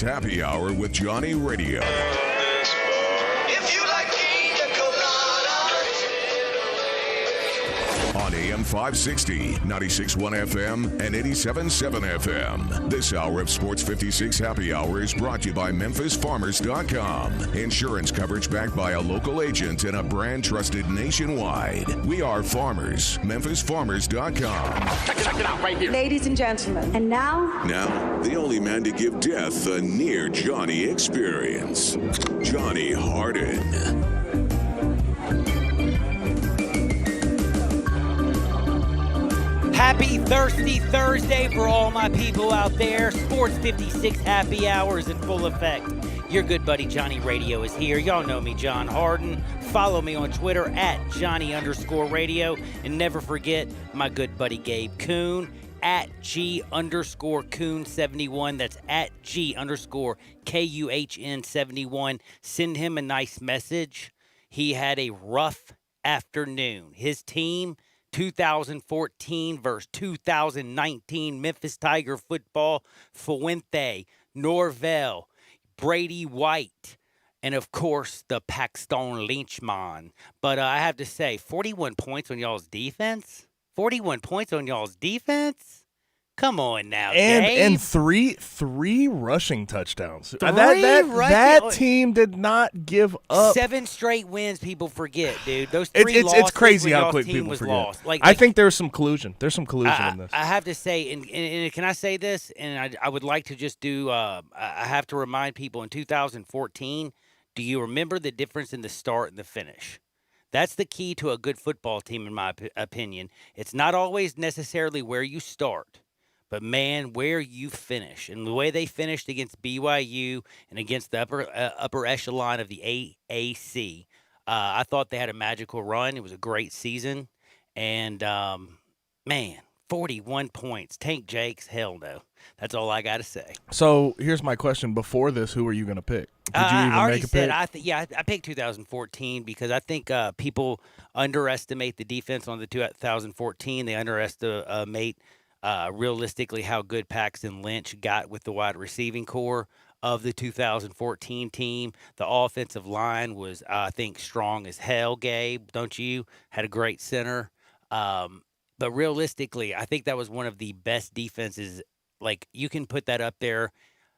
Happy Hour with Johnny Radio. If you like pina colada. On AM 560, 96.1 FM, and 87.7 FM. This hour of Sports 56 Happy Hour is brought to you by MemphisFarmers.com. Insurance coverage backed by a local agent and a brand trusted nationwide. We are farmers. MemphisFarmers.com. Check it out right here. Ladies and gentlemen, and now, The only man to give death a near Johnny experience. Johnny Harden. Happy Thirsty Thursday for all my people out there. Sports 56 Happy Hour is in full effect. Your good buddy Johnny Radio is here. Y'all know me, John Harden. Follow me on Twitter at Johnny_radio. And never forget my good buddy Gabe Kuhn at G_Kuhn71. That's at G_KUHN71. Send him a nice message. He had a rough afternoon. His team, 2014 versus 2019 Memphis Tiger football, Fuente, Norvell, Brady White, and of course the Paxton Lynchman. But I have to say, 41 points on y'all's defense? 41 points on y'all's defense? Come on now, Gabe. And three rushing touchdowns. That team did not give up. 7 straight wins, people forget, dude. Those It's 3 losses crazy when how y'all's quick team people was forget. lost. I think there's some collusion. There's some collusion in this. I have to say, and can I say this? And I would like to just do, I have to remind people, in 2014, do you remember the difference in the start and the finish? That's the key to a good football team, in my opinion. It's not always necessarily where you start, but, man, where you finish. And the way they finished against BYU and against the upper echelon of the AAC, I thought they had a magical run. It was a great season. And, man, 41 points. Tank Jakes, hell no. That's all I got to say. So here's my question. Before this, who are you going to pick? Did you even I already make a said, pick? I picked 2014 because I think people underestimate the defense on the 2014. They underestimate realistically how good Paxton Lynch got with the wide receiving core of the 2014 team. The offensive line was, I think, strong as hell, Gabe, don't you? Had a great center. But realistically, I think that was one of the best defenses. Like, you can put that up there.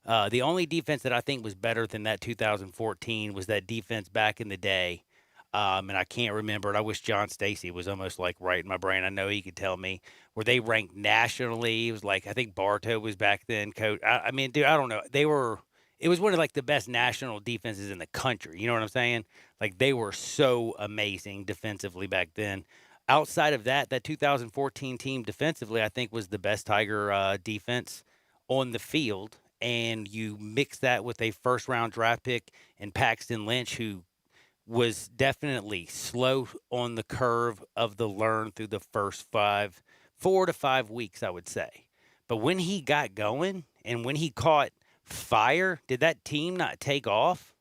The only defense that I think was better than that 2014 was that defense back in the day. And I can't remember it. I wish John Stacy was almost like right in my brain. I know he could tell me. Were they ranked nationally? It was like, I think Bartow was back then coach. I mean, dude, I don't know. It was one of like the best national defenses in the country. You know what I'm saying? Like, they were so amazing defensively back then. Outside of that 2014 team defensively, I think was the best Tiger defense on the field. And you mix that with a first-round draft pick in Paxton Lynch, who was definitely slow on the curve of the learn through the first 4 to 5 weeks, I would say. But when he got going and when he caught fire, did that team not take off?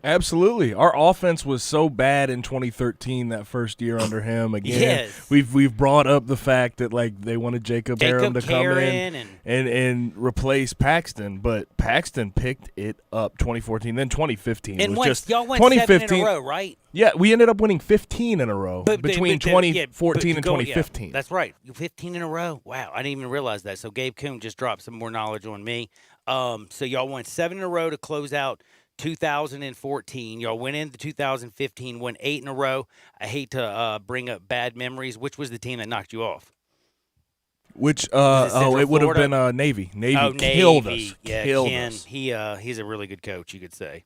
Absolutely. Our offense was so bad in 2013, that first year under him. Again, Yes. we've brought up the fact that, like, they wanted Jacob Aram to come in Karen and replace Paxton, but Paxton picked it up 2014, then 2015. and was once just y'all went 2015. 7 in a row, right? Yeah, we ended up winning 15 in a row But- between but- 2014 yeah, and go- 2015. Yeah, that's right. 15 in a row. Wow, I didn't even realize that. So Gabe Kuhn just dropped some more knowledge on me. So y'all won 7 in a row to close out 2014. Y'all went into 2015, won 8 in a row. I hate to bring up bad memories. Which was the team that knocked you off? Which it Central would have Florida? been Navy. Navy Oh, killed Navy. us. Yeah, killed Ken. us. He's a really good coach, you could say.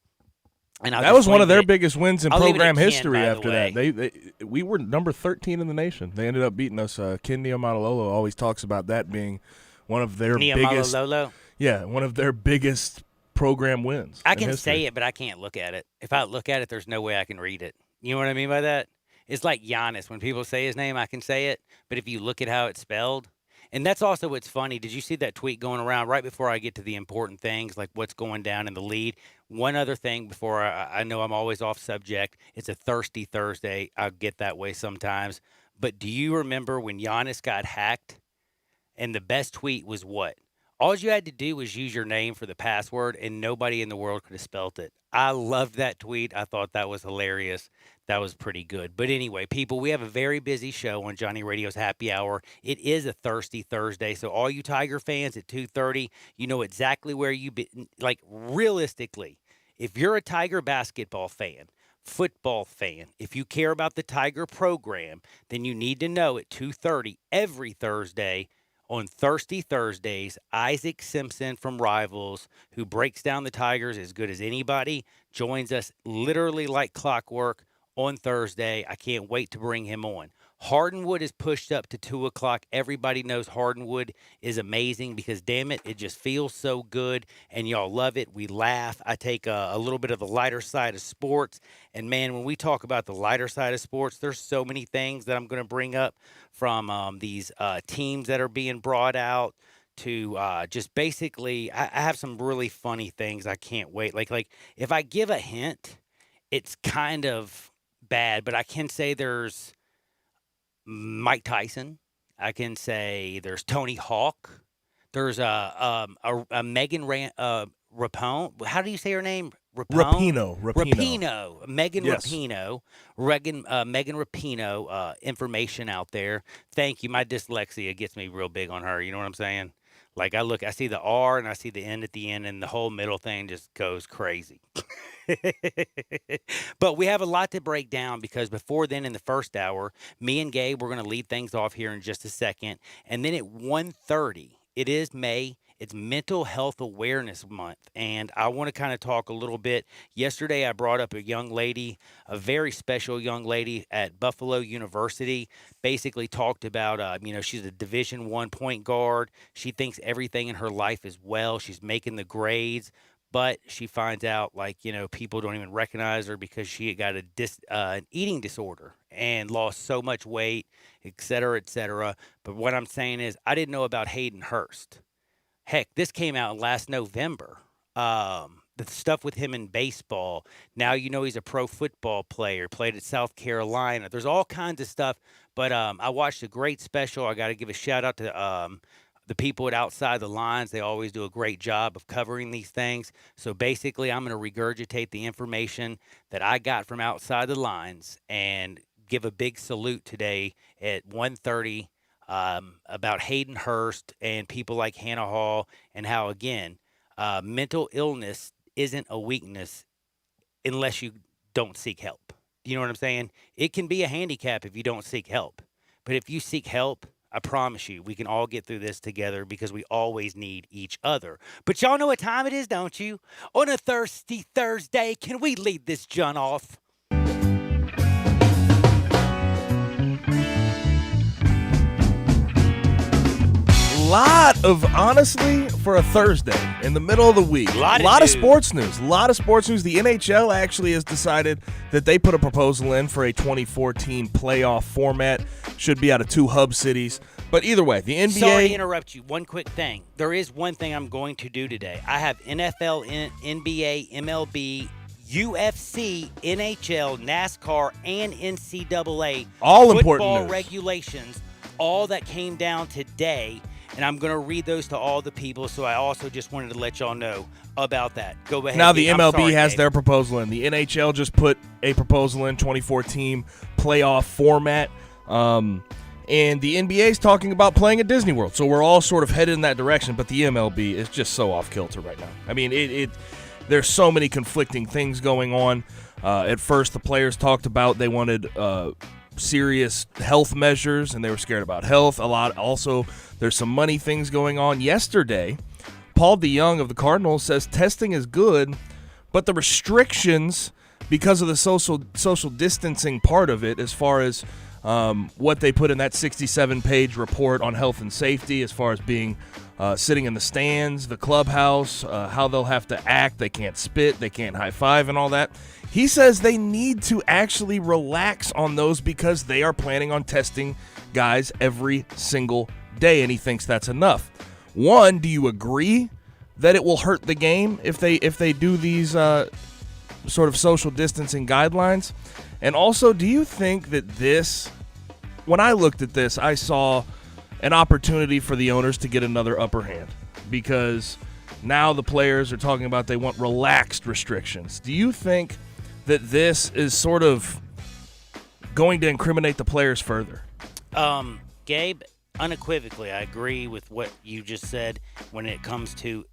And That was one of their biggest. biggest wins in I'll leave it at program Ken, history by the after that. We were number 13 in the nation. They ended up beating us. Ken Niumatalolo always talks about that being one of their biggest. Lolo. Yeah, one of their biggest program wins. I in can history. say it, but I can't look at it. If I look at it, there's no way I can read it. You know what I mean by that? It's like Giannis. When people say his name, I can say it. But if you look at how it's spelled, and that's also what's funny. Did you see that tweet going around right before I get to the important things, like what's going down in the lead? One other thing before I know I'm always off subject. It's a thirsty Thursday. I get that way sometimes. But do you remember when Giannis got hacked? And the best tweet was what? All you had to do was use your name for the password, and nobody in the world could have spelt it. I loved that tweet. I thought that was hilarious. That was pretty good. But anyway, people, we have a very busy show on Johnny Radio's Happy Hour. It is a thirsty Thursday, so all you Tiger fans at 2:30, you know exactly where you be. Like realistically, if you're a Tiger basketball fan, football fan, if you care about the Tiger program, then you need to know at 2:30 every Thursday. On Thirsty Thursdays, Isaac Simpson from Rivals, who breaks down the Tigers as good as anybody, joins us literally like clockwork on Thursday. I can't wait to bring him on. Hardenwood is pushed up to 2 o'clock. Everybody knows Hardenwood is amazing because, damn it, it just feels so good, and y'all love it. We laugh. I take a little bit of the lighter side of sports, and, man, when we talk about the lighter side of sports, there's so many things that I'm going to bring up from these teams that are being brought out to just basically I have some really funny things I can't wait. Like if I give a hint, it's kind of bad, but I can say there's Mike Tyson. I can say there's Tony Hawk. There's a Megan Rapinoe. How do you say her name? Rapinoe. Megan Yes. Rapinoe. Megan Rapinoe. Information out there. Thank you. My dyslexia gets me real big on her. You know what I'm saying? Like I see the R and I see the N at the end, and the whole middle thing just goes crazy. But we have a lot to break down because before then, in the first hour, me and Gabe, we're going to lead things off here in just a second. And then at 1:30, it is May. It's Mental Health Awareness Month, and I want to kind of talk a little bit. Yesterday, I brought up a young lady, a very special young lady at Buffalo University, basically talked about, she's a Division I point guard. She thinks everything in her life is well. She's making the grades. But she finds out, people don't even recognize her because she got an eating disorder and lost so much weight, et cetera, et cetera. But what I'm saying is I didn't know about Hayden Hurst. Heck, this came out last November. The stuff with him in baseball. Now he's a pro football player, played at South Carolina. There's all kinds of stuff. But I watched a great special. I got to give a shout-out to the people at Outside the Lines. They always do a great job of covering these things. So basically, I'm going to regurgitate the information that I got from Outside the Lines and give a big salute today at 1:30 about Hayden Hurst and people like Hannah Hall and how, again, mental illness isn't a weakness unless you don't seek help. You know what I'm saying? It can be a handicap if you don't seek help. But if you seek help, I promise you, we can all get through this together because we always need each other. But y'all know what time it is, don't you? On a Thirsty Thursday, can we lead this John off? Honestly, for a Thursday in the middle of the week, a lot of sports news. A lot of sports news. The NHL actually has decided that they put a proposal in for a 2014 playoff format. Should be out of 2 hub cities. But either way, the NBA... Sorry to interrupt you. One quick thing. There is one thing I'm going to do today. I have NFL, NBA, MLB, UFC, NHL, NASCAR, and NCAA all important football news. Regulations, all that came down today. And I'm going to read those to all the people, so I also just wanted to let y'all know about that. Go ahead. Now the MLB has their proposal in. The NHL just put a proposal in, 2014 playoff format. And the NBA is talking about playing at Disney World. So we're all sort of headed in that direction, but the MLB is just so off kilter right now. I mean, there's so many conflicting things going on. At first, the players talked about they wanted serious health measures, and they were scared about health a lot. Also, there's some money things going on. Yesterday, Paul DeJong of the Cardinals says testing is good, but the restrictions, because of the social distancing part of it, as far as what they put in that 67-page report on health and safety, as far as being sitting in the stands, the clubhouse, how they'll have to act, they can't spit, they can't high-five and all that. He says they need to actually relax on those because they are planning on testing guys every single day, and he thinks that's enough. One, do you agree that it will hurt the game if they do these sort of social distancing guidelines? And also, do you think that when I looked at this, I saw an opportunity for the owners to get another upper hand? because now the players are talking about they want relaxed restrictions. Do you think that this is sort of going to incriminate the players further? Gabe, unequivocally, I agree with what you just said when it comes to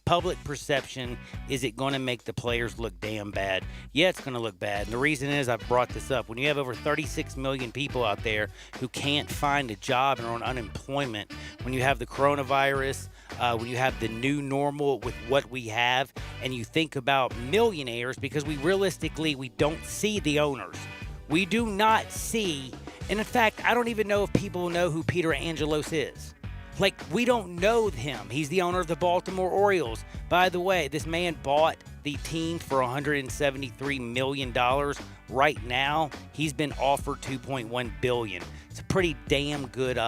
public perception. Is it going to make the players look damn bad? Yeah, it's going to look bad. And the reason is, I've brought this up. When you have over 36 million people out there who can't find a job and are on unemployment, when you have the coronavirus, when you have the new normal with what we have, and you think about millionaires, because we don't see the owners. We do not see, and in fact, I don't even know if people know who Peter Angelos is. Like, we don't know him. He's the owner of the Baltimore Orioles. By the way, this man bought the team for $173 million. Right now, he's been offered $2.1 billion. It's a pretty damn good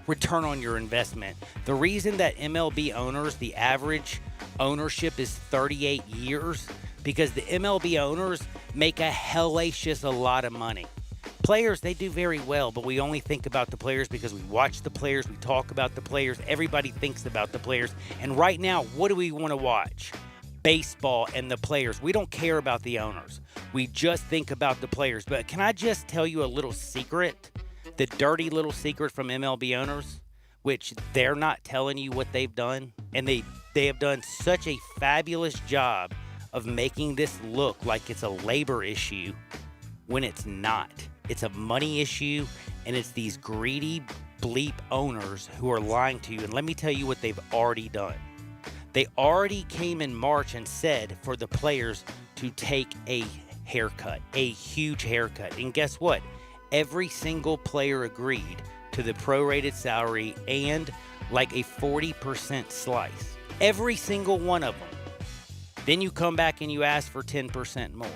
return on your investment. The reason that MLB owners, the average ownership is 38 years, because the MLB owners make a hellacious a lot of money. Players, they do very well, but we only think about the players because we watch the players, we talk about the players, everybody thinks about the players. And right now, what do we want to watch? Baseball and the players. We don't care about the owners. We just think about the players. But can I just tell you a little secret? The dirty little secret from MLB owners, which they're not telling you what they've done. And they have done such a fabulous job of making this look like it's a labor issue when it's not. It's a money issue, and it's these greedy bleep owners who are lying to you. And let me tell you what they've already done. They already came in March and said for the players to take a haircut, a huge haircut. And guess what? Every single player agreed to the prorated salary and like a 40% slice. Every single one of them. Then you come back and you ask for 10% more.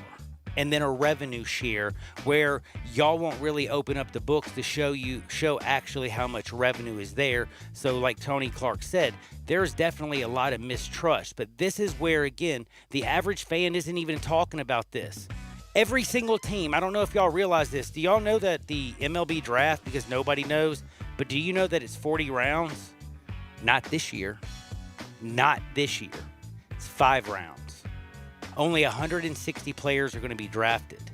And then a revenue share where y'all won't really open up the books to show actually how much revenue is there. So like Tony Clark said, there's definitely a lot of mistrust. But this is where, again, the average fan isn't even talking about this. Every single team, I don't know if y'all realize this. Do y'all know that the MLB draft, because nobody knows, but do you know that it's 40 rounds? Not this year. Not this year. It's 5 rounds. Only 160 players are going to be drafted.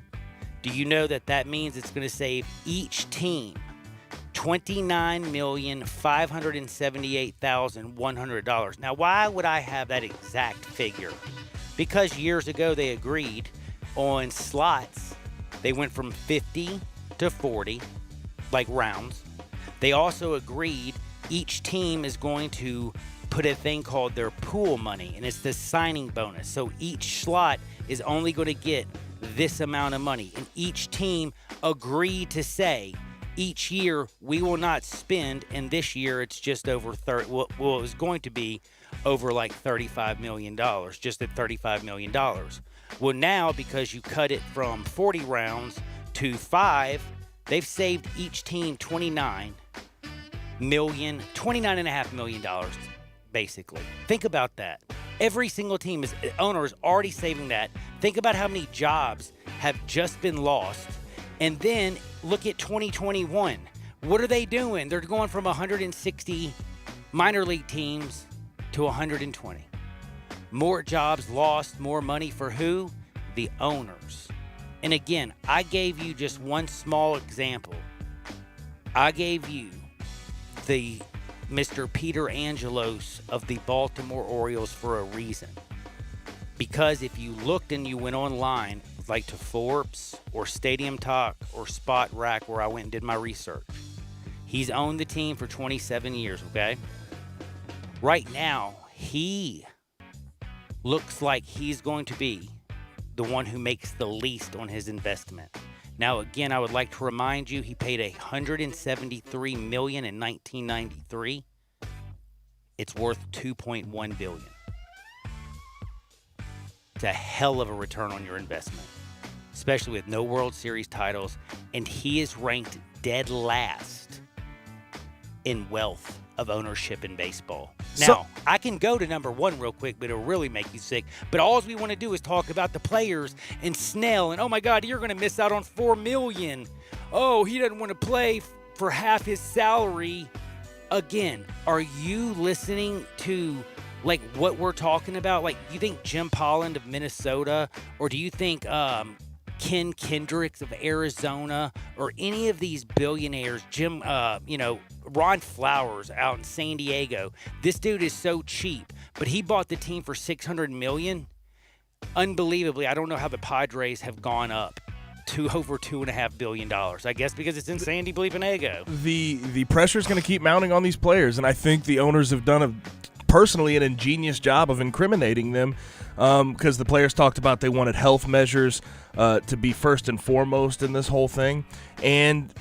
Do you know that means it's going to save each team $29,578,100? Now, why would I have that exact figure? Because years ago they agreed on slots. They went from 50 to 40, like rounds. They also agreed each team is going to put a thing called their pool money, and it's the signing bonus. So each slot is only going to get this amount of money, and each team agreed to say each year we will not spend, and this year it's just over 30. Well, it was going to be over like $35 million, just at $35 million. Well, now because you cut it from 40 rounds to 5, they've saved each team $29.5 million. Basically. Think about that. Every single team owner is already saving that. Think about how many jobs have just been lost. And then look at 2021. What are they doing? They're going from 160 minor league teams to 120. More jobs lost, more money for who? The owners. And again, I gave you just one small example. I gave you the Mr. Peter Angelos of the Baltimore Orioles for a reason. Because if you looked and you went online, like to Forbes or Stadium Talk or Spot Rack, where I went and did my research, he's owned the team for 27 years, okay? Right now, he looks like he's going to be the one who makes the least on his investment. Now, again, I would like to remind you, he paid $173 million in 1993. It's worth $2.1 billion. It's a hell of a return on your investment, especially with no World Series titles, and he is ranked dead last in wealth of ownership in baseball. Now, I can go to number 1 real quick, but it'll really make you sick. But all we want to do is talk about the players and Snell, and oh my God, you're going to miss out on $4 million. Oh, he doesn't want to play for half his salary again, are you listening to like what we're talking about? Like, you think Jim Polland of Minnesota, or do you think Ken Kendricks of Arizona, or any of these billionaires, Ron Flowers out in San Diego? This dude is so cheap, but he bought the team for $600 million. Unbelievably, I don't know how the Padres have gone up to over $2.5 billion. I guess because it's in San Diego. The pressure is going to keep mounting on these players, and I think the owners have done personally an ingenious job of incriminating them, because the players talked about they wanted health measures to be first and foremost in this whole thing, and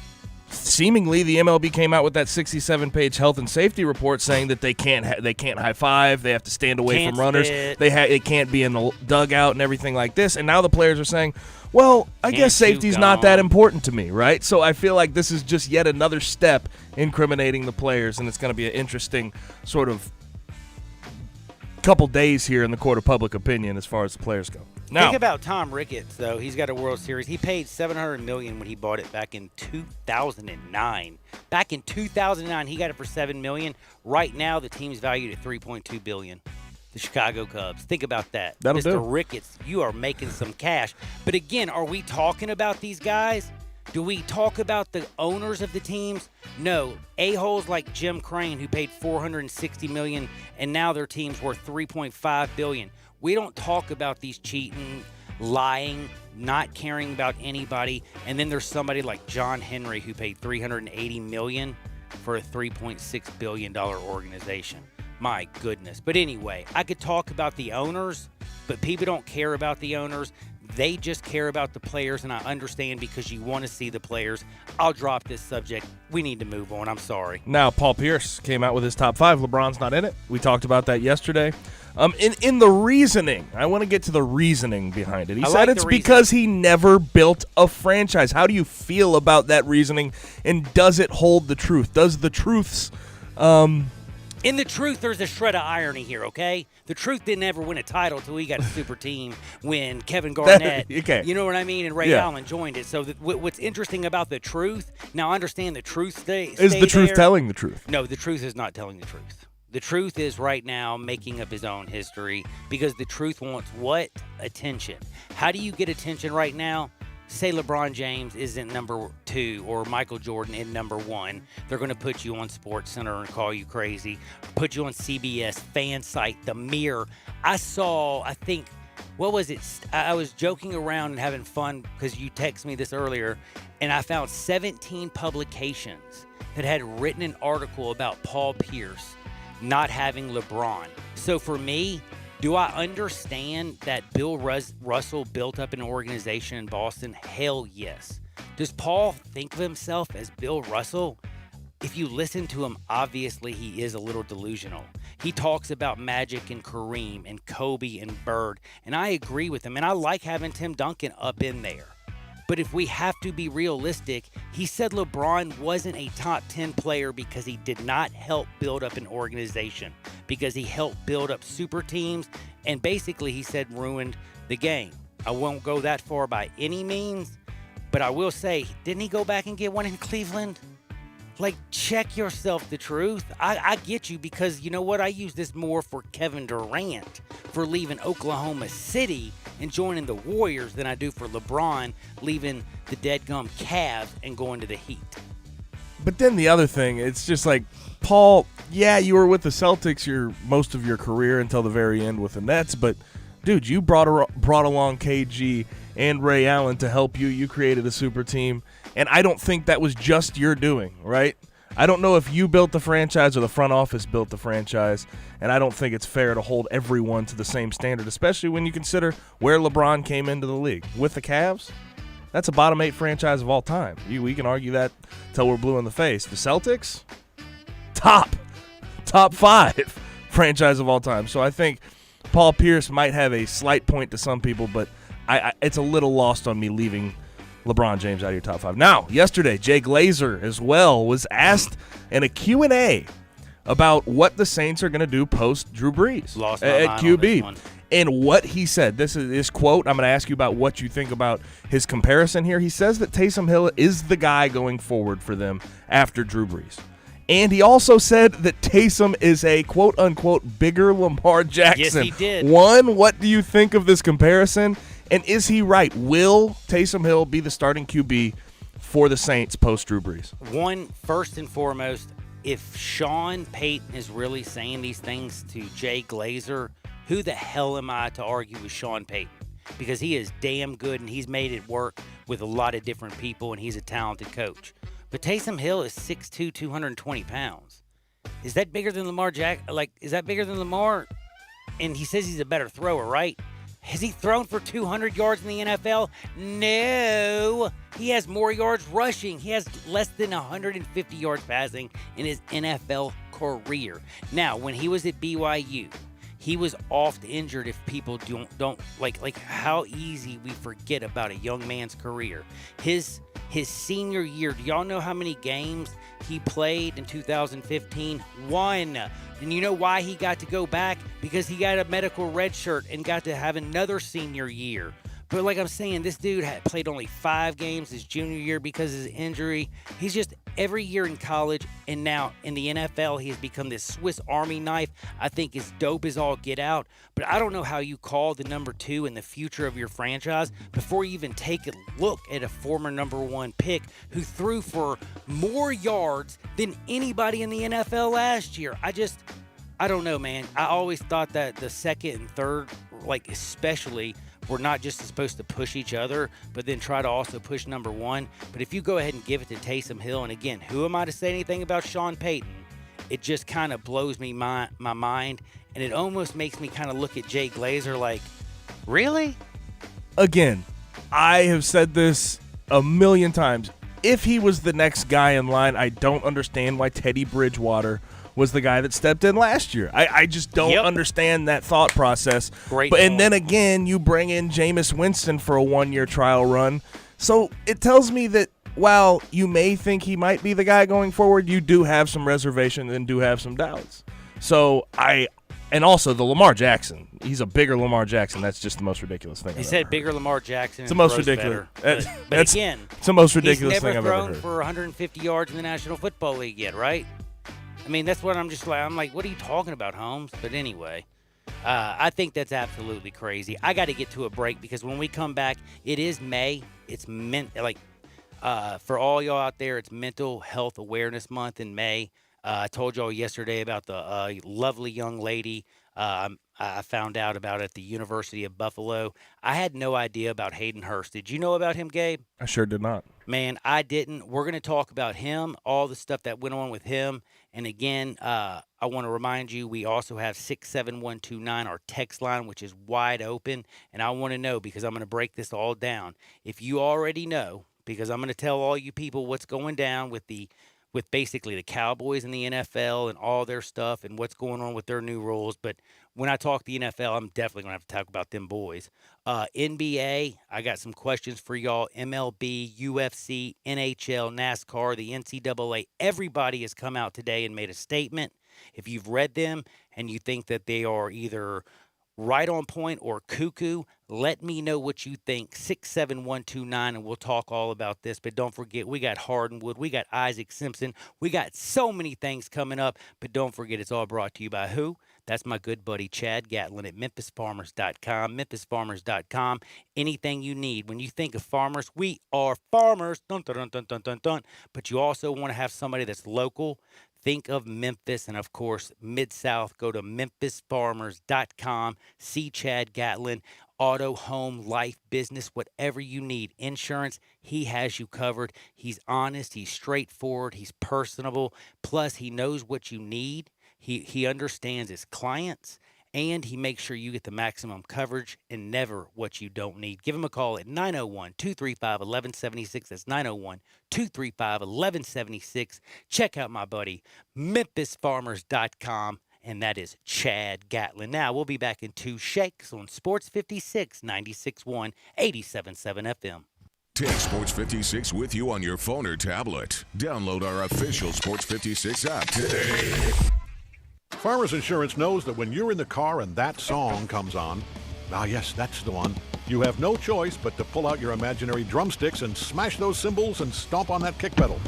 seemingly the MLB came out with that 67-page health and safety report saying that they can't high five, they have to stand away from runners, they can't be in the dugout and everything like this, and now the players are saying, well, I guess safety's not that important to me, right? So I feel like this is just yet another step incriminating the players, and it's going to be an interesting sort of couple days here in the court of public opinion as far as the players go. Now, think about Tom Ricketts, though. He's got a World Series. He paid $700 million when he bought it back in 2009. Back in 2009, he got it for $7 million. Right now, the team's valued at $3.2 billion. The Chicago Cubs. Think about that. That'll Mr. do. Ricketts, you are making some cash. But again, are we talking about these guys? Do we talk about the owners of the teams? No. A-holes like Jim Crane, who paid $460 million, and now their team's worth $3.5 billion. We don't talk about these cheating, lying, not caring about anybody. And then there's somebody like John Henry, who paid $380 million for a $3.6 billion organization. My goodness. But anyway, I could talk about the owners, but people don't care about the owners. They just care about the players, and I understand because you want to see the players. I'll drop this subject. We need to move on. I'm sorry. Now, Paul Pierce came out with his top 5. LeBron's not in it. We talked about that yesterday. In the reasoning, I want to get to the reasoning behind it. He said it's because he never built a franchise. How do you feel about that reasoning, and does it hold the truth? Does the truths In the truth, there's a shred of irony here, okay? The truth didn't ever win a title until he got a super team when Kevin Garnett, you know what I mean, and Ray Allen joined it. So what's interesting about the truth, now I understand the truth is the truth there. Telling the truth? No, the truth is not telling the truth. The truth is right now making up his own history because the truth wants what? Attention. How do you get attention right now? Say LeBron James isn't number 2 or Michael Jordan in number 1. They're going to put you on SportsCenter and call you crazy. Put you on CBS, Fan Site, The Mirror. I think, what was it? I was joking around and having fun because you texted me this earlier, and I found 17 publications that had written an article about Paul Pierce not having LeBron. So for me, do I understand that Bill Russell built up an organization in Boston? Hell yes. Does Paul think of himself as Bill Russell? If you listen to him, obviously he is a little delusional. He talks about Magic and Kareem and Kobe and Bird, and I agree with him, and I like having Tim Duncan up in there. But if we have to be realistic, he said LeBron wasn't a top 10 player because he did not help build up an organization, because he helped build up super teams, and basically he said ruined the game. I won't go that far by any means, but I will say, didn't he go back and get one in Cleveland? Like, check yourself, the truth. I get you because, you know what, I use this more for Kevin Durant for leaving Oklahoma City and joining the Warriors than I do for LeBron leaving the deadgum Cavs and going to the Heat. But then the other thing, it's just like, Paul, yeah, you were with the Celtics most of your career until the very end with the Nets, but, dude, you brought along KG and Ray Allen to help you. You created a super team, and I don't think that was just your doing, right? I don't know if you built the franchise or the front office built the franchise, and I don't think it's fair to hold everyone to the same standard, especially when you consider where LeBron came into the league. With the Cavs, that's a bottom 8 franchise of all time. We can argue that till we're blue in the face. The Celtics, top 5 franchise of all time. So I think Paul Pierce might have a slight point to some people, but it's a little lost on me leaving LeBron James out of your top 5. Now, yesterday, Jay Glazer as well was asked in a Q&A about what the Saints are going to do post Drew Brees at QB. And what he said, this is his quote. I'm going to ask you about what you think about his comparison here. He says that Taysom Hill is the guy going forward for them after Drew Brees. And he also said that Taysom is a quote-unquote bigger Lamar Jackson. Yes, he did. One, what do you think of this comparison? And is he right? Will Taysom Hill be the starting QB for the Saints post-Drew Brees? One, first and foremost, if Sean Payton is really saying these things to Jay Glazer, who the hell am I to argue with Sean Payton? Because he is damn good, and he's made it work with a lot of different people, and he's a talented coach. But Taysom Hill is 6'2", 220 pounds. Is that bigger than Lamar is that bigger than Lamar? And he says he's a better thrower, right? Has he thrown for 200 yards in the NFL? No. He has more yards rushing. He has less than 150 yards passing in his NFL career. Now, when he was at BYU, he was oft injured. If people don't like how easy we forget about a young man's career. His senior year, do y'all know how many games he played in 2015? 1. And you know why he got to go back? Because he got a medical red shirt and got to have another senior year. But like I'm saying, this dude had played only 5 games his junior year because of his injury. He's just every year in college, and now in the NFL, he has become this Swiss Army knife. I think is dope as all get out. But I don't know how you call the number 2 in the future of your franchise before you even take a look at a former number 1 pick who threw for more yards than anybody in the NFL last year. I don't know, man. I always thought that the second and third, especially, we're not just supposed to push each other, but then try to also push number 1. But if you go ahead and give it to Taysom Hill, and again, who am I to say anything about Sean Payton? It just kind of blows me my mind, and it almost makes me kind of look at Jay Glazer like, really? Again, I have said this a million times. If he was the next guy in line, I don't understand why Teddy Bridgewater was the guy that stepped in last year. I just don't understand that thought process. And then again, you bring in Jameis Winston for a 1-year trial run. So it tells me that while you may think he might be the guy going forward, you do have some reservation and do have some doubts. So and also the Lamar Jackson. He's a bigger Lamar Jackson. That's just the most ridiculous thing. He said bigger Lamar Jackson. It's the most ridiculous. But again, it's the most ridiculous thing I've ever heard. He's never thrown for 150 yards in the National Football League yet, right? I mean, that's what I'm like, what are you talking about, Holmes? But anyway, I think that's absolutely crazy. I got to get to a break because when we come back, it is May. It's for all y'all out there, it's Mental Health Awareness Month in May. I told y'all yesterday about the lovely young lady I found out about at the University of Buffalo. I had no idea about Hayden Hurst. Did you know about him, Gabe? I sure did not. Man, I didn't. We're going to talk about him, all the stuff that went on with him. And again, I want to remind you, we also have 67129, our text line, which is wide open. And I want to know, because I'm going to break this all down. If you already know, because I'm going to tell all you people what's going down with basically the Cowboys and the NFL and all their stuff and what's going on with their new rules. But when I talk the NFL, I'm definitely going to have to talk about them boys. NBA, I got some questions for y'all. MLB, UFC, NHL, NASCAR, the NCAA. Everybody has come out today and made a statement. If you've read them and you think that they are either right on point or cuckoo, let me know what you think. 67129, and we'll talk all about this. But don't forget, we got Hardwood, we got Isaac Simpson, we got so many things coming up. But don't forget, it's all brought to you by who? That's my good buddy Chad Gatlin at MemphisFarmers.com. MemphisFarmers.com. Anything you need. When you think of farmers, we are farmers. Dun, dun, dun, dun, dun, dun, dun. But you also want to have somebody that's local. Think of Memphis and, of course, Mid-South. Go to MemphisFarmers.com. See Chad Gatlin. Auto, home, life, business, whatever you need. Insurance, he has you covered. He's honest. He's straightforward. He's personable. Plus, he knows what you need. He understands his clients. And he makes sure you get the maximum coverage and never what you don't need. Give him a call at 901-235-1176. That's 901-235-1176. Check out my buddy, MemphisFarmers.com, and that is Chad Gatlin. Now, we'll be back in 2 shakes on Sports 56, 96.1, 87.7 FM. Take Sports 56 with you on your phone or tablet. Download our official Sports 56 app today. Farmers Insurance knows that when you're in the car and that song comes on, yes, that's the one, you have no choice but to pull out your imaginary drumsticks and smash those cymbals and stomp on that kick pedal.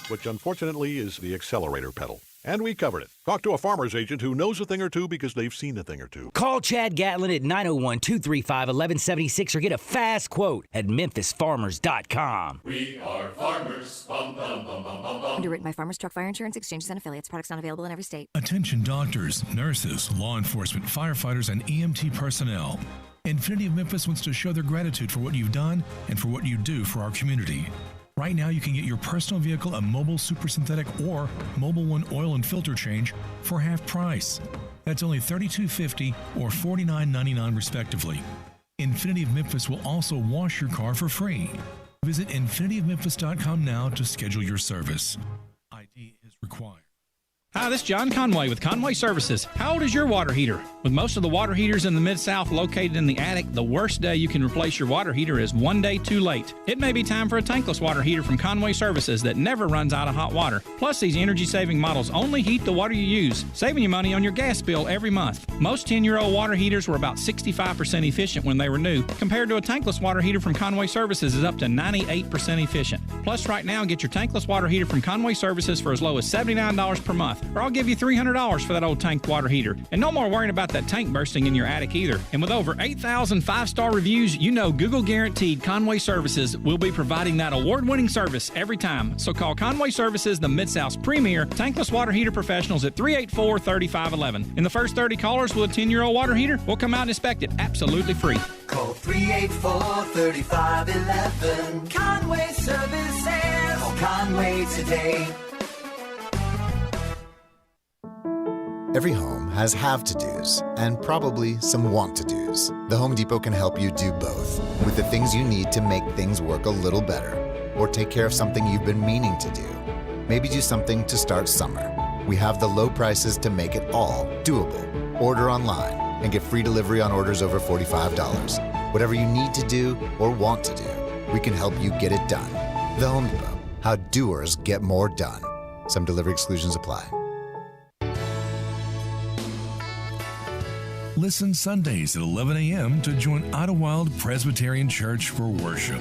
which unfortunately is the accelerator pedal. And we covered it. Talk to a farmer's agent who knows a thing or two because they've seen a thing or two. Call Chad Gatlin at 901-235-1176 or get a fast quote at memphisfarmers.com. We are farmers. Bum, bum, bum, bum, bum, bum. Underwritten by Farmers Truck Fire Insurance Exchanges and Affiliates. Products not available in every state. Attention doctors, nurses, law enforcement, firefighters, and EMT personnel. Infinity of Memphis wants to show their gratitude for what you've done and for what you do for our community. Right now, you can get your personal vehicle a Mobile Super Synthetic or Mobile One oil and filter change for half price. That's only $32.50 or $49.99 respectively. Infinity of Memphis will also wash your car for free. Visit infinityofmemphis.com now to schedule your service. ID is required. Hi, this is John Conway with Conway Services. How old is your water heater? With most of the water heaters in the Mid-South located in the attic, the worst day you can replace your water heater is one day too late. It may be time for a tankless water heater from Conway Services that never runs out of hot water. Plus, these energy-saving models only heat the water you use, saving you money on your gas bill every month. Most 10-year-old water heaters were about 65% efficient when they were new, compared to a tankless water heater from Conway Services is up to 98% efficient. Plus, right now, get your tankless water heater from Conway Services for as low as $79 per month, or I'll give you $300 for that old tank water heater. And no more worrying about that tank bursting in your attic either. And with over 8,000 5-star reviews, you know Google guaranteed Conway Services will be providing that award-winning service every time. So call Conway Services, the Mid-South's premier tankless water heater professionals at 384-3511. And the first 30 callers with a 10-year-old water heater will come out and inspect it absolutely free. Call 384-3511. Conway Services. Call Conway today. Every home has have-to-dos and probably some want-to-dos. The Home Depot can help you do both with the things you need to make things work a little better or take care of something you've been meaning to do. Maybe do something to start summer. We have the low prices to make it all doable. Order online and get free delivery on orders over $45. Whatever you need to do or want to do, we can help you get it done. The Home Depot. How doers get more done. Some delivery exclusions apply. Listen Sundays at 11 a.m. to join Idlewild Presbyterian Church for worship.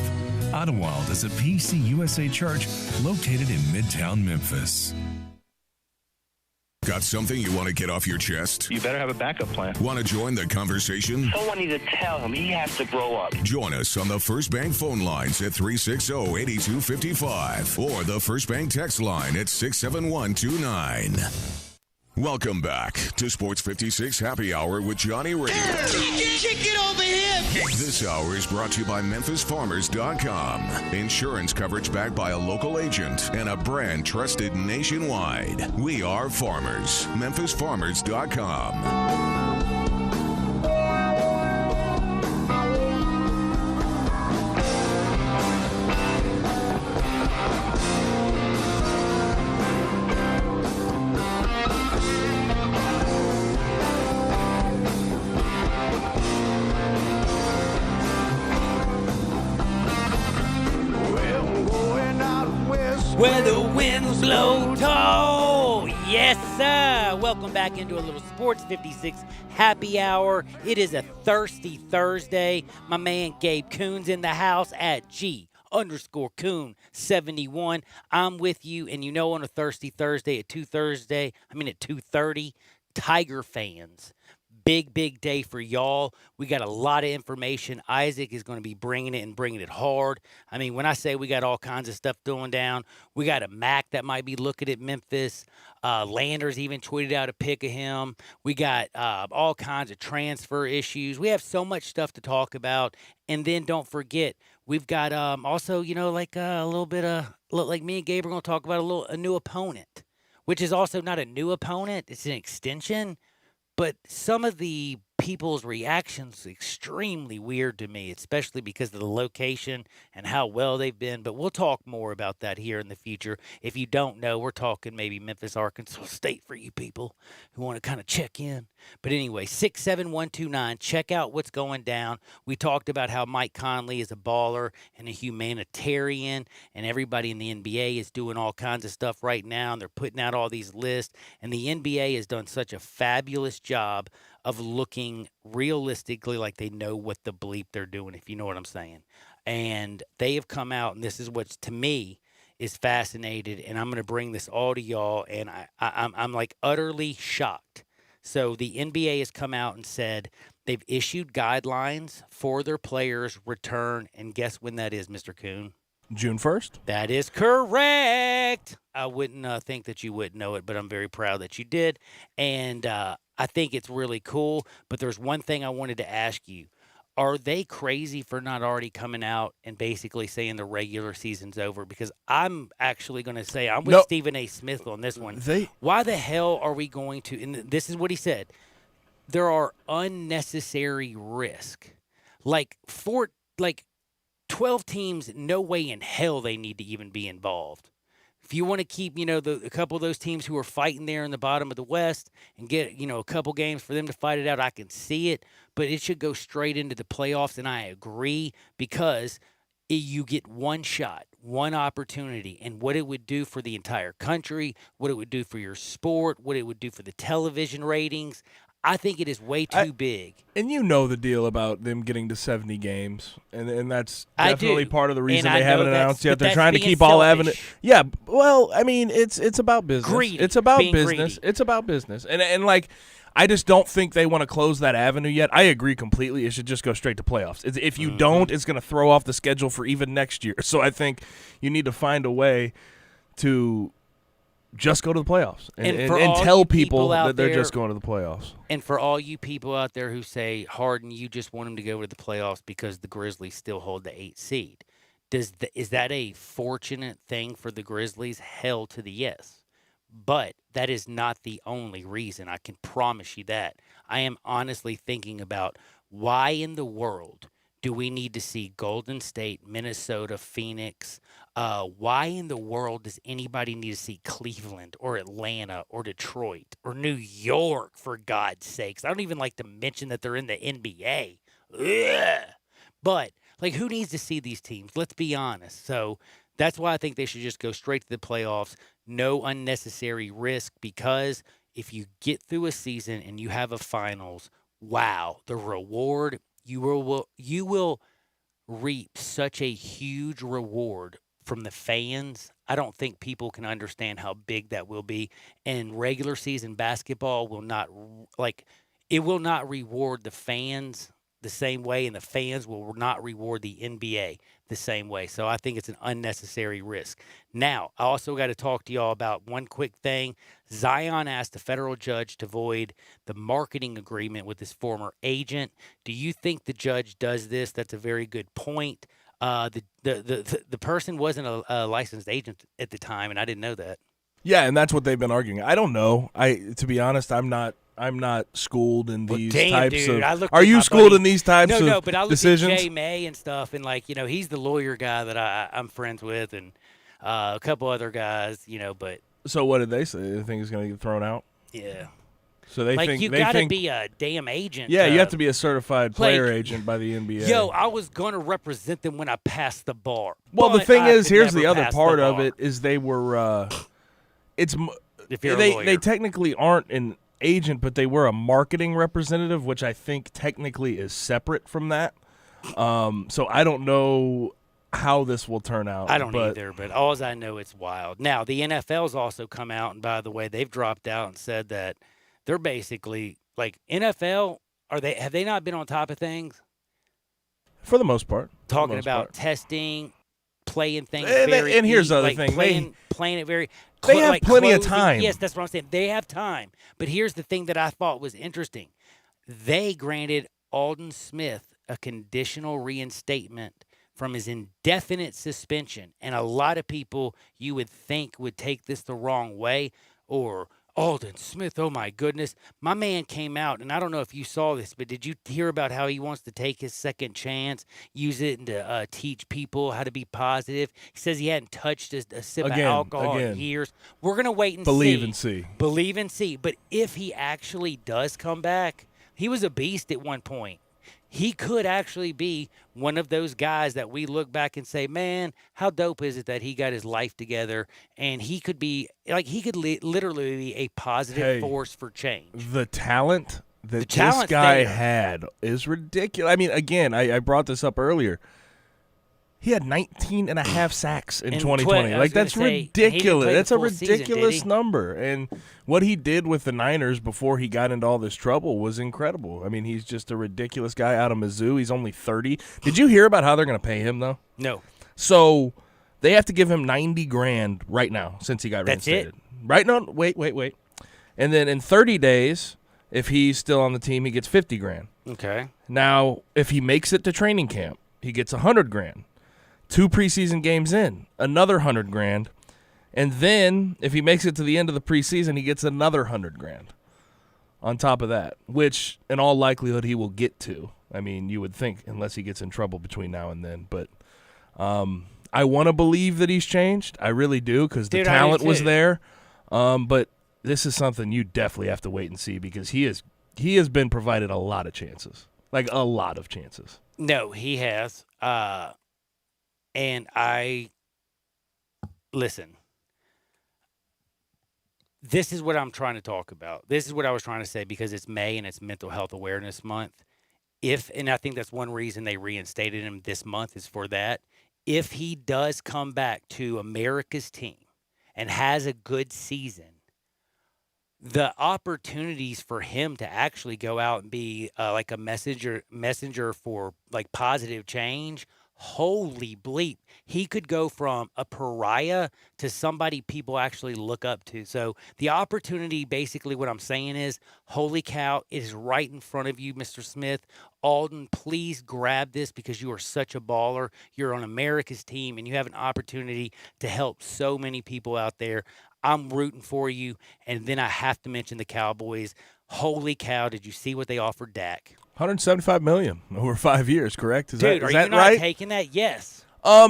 Idlewild is a PCUSA church located in Midtown Memphis. Got something you want to get off your chest? You better have a backup plan. Want to join the conversation? Someone needs to tell him he has to grow up. Join us on the First Bank phone lines at 360-8255 or the First Bank text line at 67129. Welcome back to Sports 56 Happy Hour with Johnny Radio. Kick it over here. This hour is brought to you by MemphisFarmers.com. Insurance coverage backed by a local agent and a brand trusted nationwide. We are farmers. MemphisFarmers.com. Where the winds blow tall. Yes, sir. Welcome back into a little Sports 56 Happy Hour. It is a thirsty Thursday. My man Gabe Coons in the house at G_Coon71. I'm with you, and you know on a thirsty Thursday at 2:30, Tiger fans. Big day for y'all. We got a lot of information. Isaac is going to be bringing it and bringing it hard. I mean, when I say we got all kinds of stuff going down, we got a Mac that might be looking at Memphis. Landers even tweeted out a pic of him. We got all kinds of transfer issues. We have so much stuff to talk about. And then don't forget, we've got also, like a little bit of, like me and Gabe are going to talk about a new opponent, which is also not a new opponent. It's an extension. But some of the people's reactions extremely weird to me, especially because of the location and how well they've been. But we'll talk more about that here in the future. If you don't know, we're talking maybe Memphis, Arkansas State for you people who want to kind of check in. But anyway, 67129, check out what's going down. We talked about how Mike Conley is a baller and a humanitarian, and everybody in the NBA is doing all kinds of stuff right now, and they're putting out all these lists. And the NBA has done such a fabulous job of looking realistically like they know what the bleep they're doing, if you know what I'm saying. And they have come out, and this is what's, to me, is fascinated, and I'm going to bring this all to y'all, and I'm like utterly shocked. So the NBA has come out and said they've issued guidelines for their players' return, and guess when that is, Mr. Kuhn? June 1st? That is correct. I wouldn't think that you wouldn't know it, but I'm very proud that you did. And I think it's really cool. But there's one thing I wanted to ask you. Are they crazy for not already coming out and basically saying the regular season's over? Because I'm actually going to say I'm with Stephen A. Smith on this one. Why the hell are we going to – and this is what he said. There are unnecessary risks. Like 12 teams, no way in hell they need to even be involved. If you want to keep, a couple of those teams who are fighting there in the bottom of the West and get, a couple games for them to fight it out, I can see it. But it should go straight into the playoffs, and I agree because you get one shot, one opportunity, and what it would do for the entire country, what it would do for your sport, what it would do for the television ratings. I think it is way too big. And you know the deal about them getting to 70 games, and that's definitely part of the reason and they haven't announced yet. They're trying to keep all evidence. Yeah, well, I mean, it's about business. Greedy. It's about Being business. greedy. It's about business. And like, I just don't think they want to close that avenue yet. I agree completely. It should just go straight to playoffs. If you don't, it's going to throw off the schedule for even next year. So I think you need to find a way to just go to the playoffs and tell people that they're just going to the playoffs. And for all you people out there who say, Harden, you just want him to go to the playoffs because the Grizzlies still hold the 8th seed. Is that a fortunate thing for the Grizzlies? Hell to the yes. But that is not the only reason. I can promise you that. I am honestly thinking about why in the world do we need to see Golden State, Minnesota, Phoenix? Why in the world does anybody need to see Cleveland or Atlanta or Detroit or New York, for God's sakes? I don't even like to mention that they're in the NBA. Ugh. But, who needs to see these teams? Let's be honest. So that's why I think they should just go straight to the playoffs. No unnecessary risk, because if you get through a season and you have a finals, wow, the reward, you will reap such a huge reward from the fans. I don't think people can understand how big that will be. And regular season basketball will not reward the fans the same way, and the fans will not reward the NBA the same way. So I think it's an unnecessary risk. Now, I also got to talk to y'all about one quick thing. Zion asked a federal judge to void the marketing agreement with his former agent. Do you think the judge does this? That's a very good point. The person wasn't a licensed agent at the time, and I didn't know that. Yeah, and that's what they've been arguing. I don't know. To be honest, I'm not schooled in these types of. Are you schooled in these types of decisions? No, but I looked at Jay May and stuff, and he's the lawyer guy that I'm friends with, and a couple other guys, But so what did they say? They think he's going to get thrown out? Yeah. So they think you got to be a damn agent. Yeah, you have to be a certified player agent by the NBA. Yo, I was going to represent them when I passed the bar. Well, the thing is, here's the other part of it: is they were. If you're a lawyer. They technically aren't an agent, but they were a marketing representative, which I think technically is separate from that. So I don't know how this will turn out. I don't either, but all I know, it's wild. Now, the NFL's also come out, and by the way, they've dropped out and said that they're basically NFL. Have they not been on top of things? For the most part. Talking about testing, playing things and here's the other thing. Playing it very. They have plenty of time. Yes, that's what I'm saying. They have time. But here's the thing that I thought was interesting. They granted Aldon Smith a conditional reinstatement from his indefinite suspension. And a lot of people you would think would take this the wrong way, or Aldon Smith, oh my goodness. My man came out, and I don't know if you saw this, but did you hear about how he wants to take his second chance, use it to teach people how to be positive? He says he hadn't touched a sip of alcohol in years. We're going to wait and Believe see. Believe and see. But if he actually does come back, he was a beast at one point. He could actually be one of those guys that we look back and say, man, how dope is it that he got his life together, and he could be literally be a positive force for change. The talent that this guy had is ridiculous. I mean, again, I brought this up earlier. He had 19 and a half sacks in And 2020. I was Like, gonna that's say, he didn't ridiculous. play the That's a full season, did ridiculous he? number. And what he did with the Niners before he got into all this trouble was incredible. I mean, he's just a ridiculous guy out of Mizzou. He's only 30. Did you hear about how they're going to pay him, though? No. So they have to give him $90,000 right now since he got That's reinstated. it? Right? No, wait. And then in 30 days, if he's still on the team, he gets $50,000. Okay. Now, if he makes it to training camp, he gets $100,000. 2 preseason games in, another $100,000. And then if he makes it to the end of the preseason, he gets another $100,000 on top of that, which in all likelihood he will get to. I mean, you would think, unless he gets in trouble between now and then. But I want to believe that he's changed. I really do, because the talent was there. But this is something you definitely have to wait and see, because he has been provided a lot of chances, like a lot of chances. No, he has. And listen, this is what I'm trying to talk about. This is what I was trying to say, because it's May and it's Mental Health Awareness Month. And I think that's one reason they reinstated him this month, is for that. If he does come back to America's team and has a good season, the opportunities for him to actually go out and be like a messenger for like positive change, holy bleep. He could go from a pariah to somebody people actually look up to. So the opportunity, basically what I'm saying is, holy cow, it is right in front of you, Mr. Smith. Alden, please grab this, because you are such a baller. You're on America's team, and you have an opportunity to help so many people out there. I'm rooting for you. And then I have to mention the Cowboys. Holy cow, did you see what they offered Dak? $175 million over 5 years, correct? Is Dude, that are that you not right? taking that? Yes. I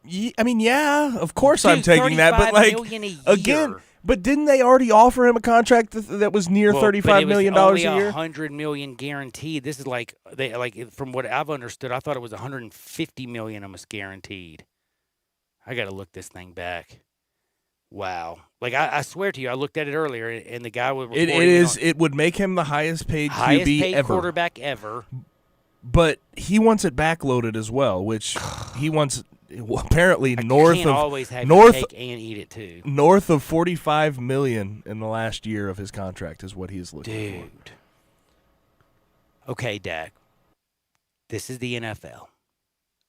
mean, yeah, of course I'm taking that, but like, $35 million a year. again, but didn't they already offer him a contract that was near $35 million a year? $100 million guaranteed. This is like from what I've understood, I thought it was $150 million almost guaranteed. I got to look this thing back. Wow. Like, I swear to you, I looked at it earlier, and the guy would report it would make him the highest paid QB ever. Quarterback ever. But he wants it backloaded as well, which he wants apparently north can't of always have your cake and eat it too. North of $45 million in the last year of his contract is what he is looking for. Dude. Okay, Dak. This is the NFL.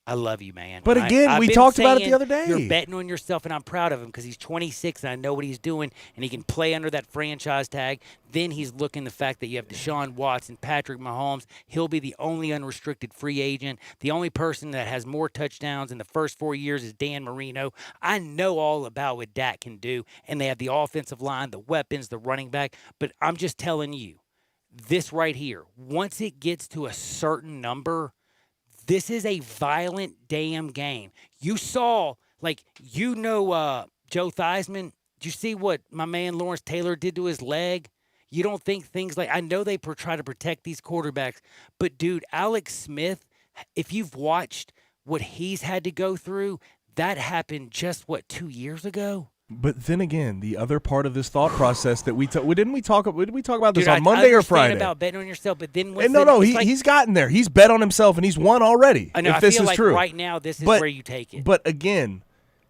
I love you, man. But again, we talked about it the other day. You're betting on yourself, and I'm proud of him, because he's 26, and I know what he's doing, and he can play under that franchise tag. Then he's looking the fact that you have Deshaun Watson, Patrick Mahomes. He'll be the only unrestricted free agent. The only person that has more touchdowns in the first 4 years is Dan Marino. I know all about what Dak can do, and they have the offensive line, the weapons, the running back. But I'm just telling you, this right here, once it gets to a certain number, this is a violent damn game. You saw, Joe Theismann. Did you see what my man Lawrence Taylor did to his leg? You don't think things like, I know they try to protect these quarterbacks, but dude, Alex Smith, if you've watched what he's had to go through, that happened just, 2 years ago? But then again, the other part of this thought process that didn't we talk about this Dude, on Monday or Friday? I about betting on yourself, but then he's gotten there. He's bet on himself and he's won already. I know. If this feel is like true, right now this is where you take it. But again,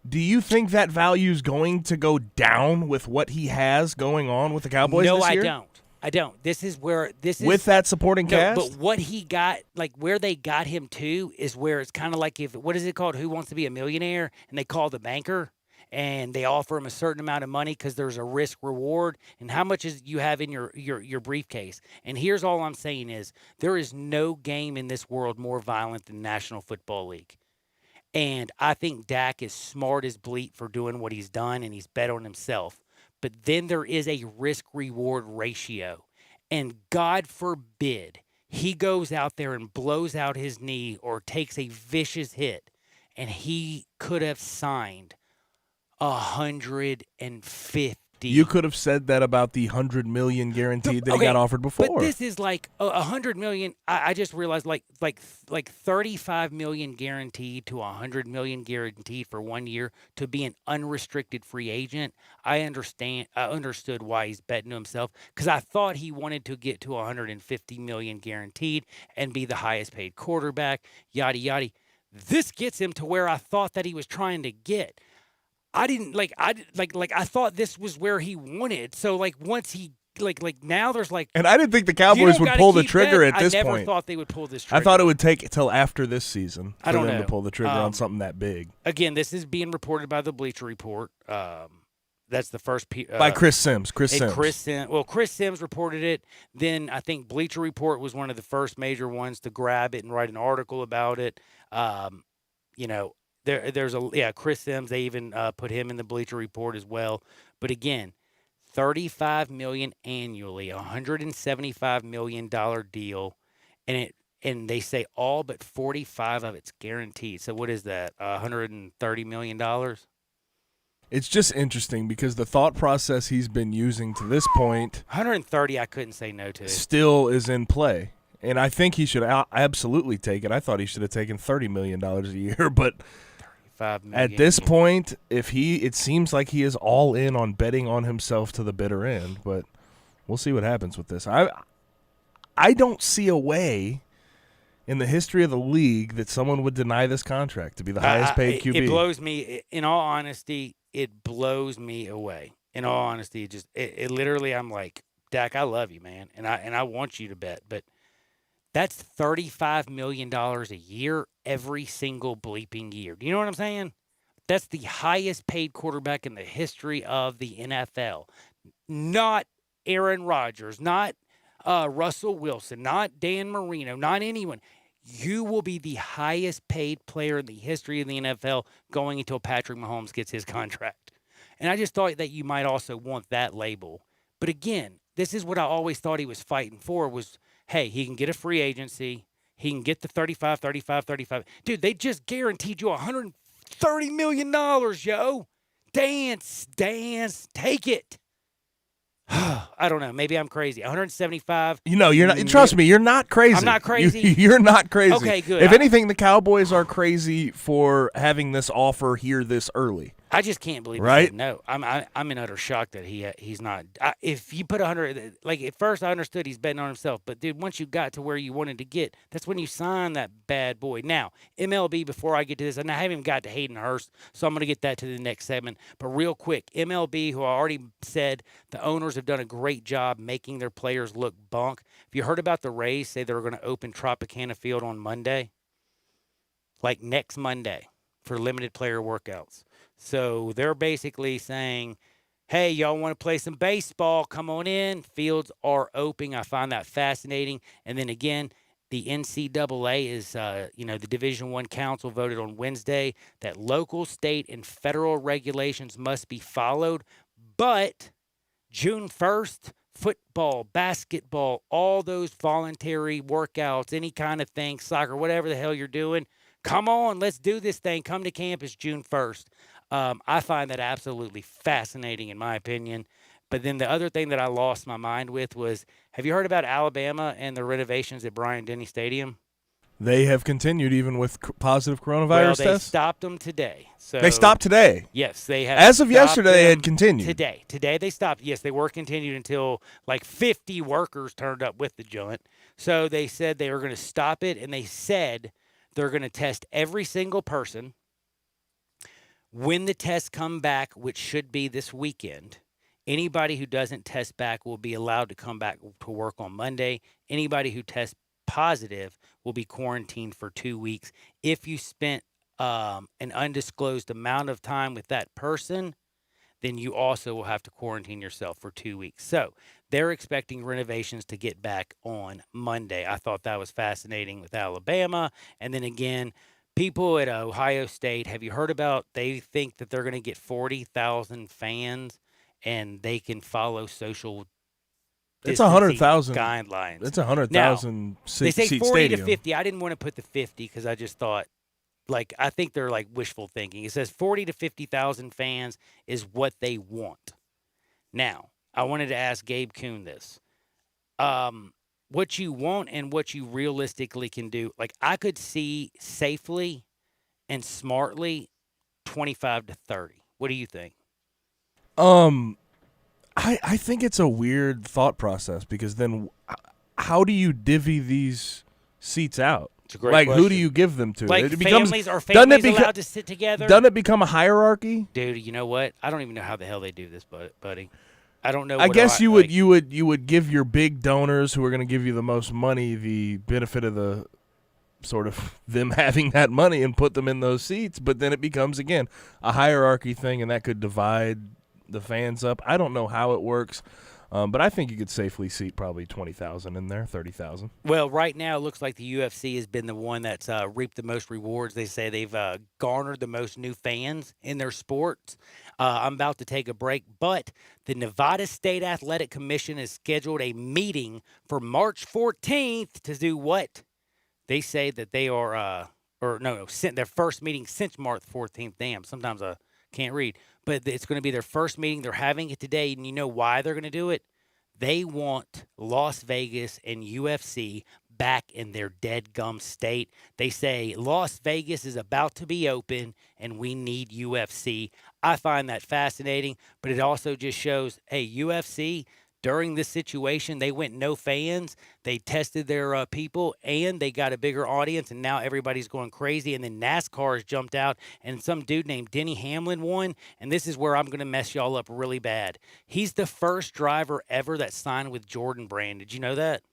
do you think that value is going to go down with what he has going on with the Cowboys this year? No, I don't. This is with that supporting cast. But what he got, where they got him to, is where it's kind of like what is it called? Who Wants to Be a Millionaire? And they call the banker. And they offer him a certain amount of money because there's a risk reward, and how much is you have in your briefcase. And here's all I'm saying is, there is no game in this world more violent than National Football League. And I think Dak is smart as bleep for doing what he's done, and he's bet on himself. But then there is a risk-reward ratio. And God forbid he goes out there and blows out his knee or takes a vicious hit, and he could have signed 150. You could have said that about the $100 million guaranteed that he got offered before. But this is like $100 million. I just realized like $35 million guaranteed to $100 million guaranteed for 1 year to be an unrestricted free agent. I understood why he's betting to himself, because I thought he wanted to get to $150 million guaranteed and be the highest paid quarterback. Yada yada. this gets him to where I thought that he was trying to get. I thought this was where he wanted. So like once he now there's like, and I didn't think the Cowboys would pull the trigger at this point. I never thought they would pull this trigger. I thought it would take until after this season for them know. to pull the trigger on something that big. Again, this is being reported by the Bleacher Report. That's the first by Chris Sims. Chris Sims reported it. Then I think Bleacher Report was one of the first major ones to grab it and write an article about it. Chris Sims. They even put him in the Bleacher Report as well. But again, $35 million annually, $175 million deal, and they say all but 45 of it's guaranteed. So what is that? $130 million. It's just interesting because the thought process he's been using to this point, 130, I couldn't say no to. Still is in play, and I think he should absolutely take it. I thought he should have taken $30 million a year, but at this point, it seems like he is all in on betting on himself to the bitter end. But we'll see what happens with this. I don't see a way in the history of the league that someone would deny this contract to be the highest paid QB. It blows me. In all honesty, it blows me away. In all honesty, it literally, I'm like, Dak, I love you, man, and I want you to bet, but that's $35 million a year every single bleeping year. Do you know what I'm saying? That's the highest paid quarterback in the history of the NFL. Not Aaron Rodgers, not Russell Wilson, not Dan Marino, not anyone. You will be the highest paid player in the history of the NFL going until Patrick Mahomes gets his contract. And I just thought that you might also want that label. But again, this is what I always thought he was fighting for was, hey, he can get a free agency. He can get the 35. Dude, they just guaranteed you $130 million, yo. Dance, take it. I don't know. Maybe I'm crazy. 175. You're not. Trust me, you're not crazy. I'm not crazy. You're not crazy. Okay, good. If anything, the Cowboys are crazy for having this offer here this early. I just can't believe right? He said no. I'm in utter shock that he's not. If you put 100, like at first I understood he's betting on himself, but dude, once you got to where you wanted to get, that's when you sign that bad boy. Now MLB. Before I get to this, and I haven't even got to Hayden Hurst, so I'm going to get that to the next segment. But real quick, MLB, who I already said the owners have done a great job making their players look bunk. Have you heard about the Rays say they're going to open Tropicana Field on Monday, like next Monday, for limited player workouts? So they're basically saying, hey, y'all want to play some baseball? Come on in. Fields are open. I find that fascinating. And then again, the NCAA is, the Division I Council voted on Wednesday that local, state, and federal regulations must be followed. But June 1st, football, basketball, all those voluntary workouts, any kind of thing, soccer, whatever the hell you're doing, come on, let's do this thing. Come to campus June 1st. I find that absolutely fascinating, in my opinion. But then the other thing that I lost my mind with was, have you heard about Alabama and the renovations at Bryant-Denny Stadium? They have continued even with positive coronavirus tests? They stopped them today. So they stopped today? Yes, they have. As of yesterday, they had continued. Today they stopped. Yes, they were continued until like 50 workers turned up with the joint. So they said they were going to stop it, and they said they're going to test every single person. When the tests come back, which should be this weekend, anybody who doesn't test back will be allowed to come back to work on Monday. Anybody who tests positive will be quarantined for 2 weeks. If you spent an undisclosed amount of time with that person, then you also will have to quarantine yourself for 2 weeks. So they're expecting renovations to get back on Monday. I thought that was fascinating with Alabama. And then again, people at Ohio State, have you heard about, they think that they're going to get 40,000 fans and they can follow social it's 100,000 guidelines. It's 100,000 seat stadium. They say 40 stadium. to 50. I didn't want to put the 50 because I just thought, I think they're wishful thinking. It says 40 to 50,000 fans is what they want. Now, I wanted to ask Gabe Kuhn this. What you want and what you realistically can do. I could see safely and smartly 25 to 30. What do you think? I think it's a weird thought process because then how do you divvy these seats out? It's a great like, question. who do you give them to? Like, it becomes, families allowed to sit together? Doesn't it become a hierarchy? Dude, you know what? I don't even know how the hell they do this, buddy. I don't know. I guess you would give your big donors who are going to give you the most money the benefit of the sort of them having that money and put them in those seats, but then it becomes, again, a hierarchy thing, and that could divide the fans up. I don't know how it works, but I think you could safely seat probably 20,000 in there, 30,000. Well, right now it looks like the UFC has been the one that's reaped the most rewards. They say they've garnered the most new fans in their sports. I'm about to take a break, but the Nevada State Athletic Commission has scheduled a meeting for March 14th to do what? They say that they are, their first meeting since March 14th. Damn, sometimes I can't read. But it's going to be their first meeting. They're having it today, and you know why they're going to do it? They want Las Vegas and UFC back in their dead-gum state. They say Las Vegas is about to be open, and we need UFC. I find that fascinating, but it also just shows, hey, UFC, during this situation, they went no fans. They tested their people, and they got a bigger audience, and now everybody's going crazy. And then NASCAR has jumped out, and some dude named Denny Hamlin won, and this is where I'm going to mess y'all up really bad. He's the first driver ever that signed with Jordan Brand. Did you know that?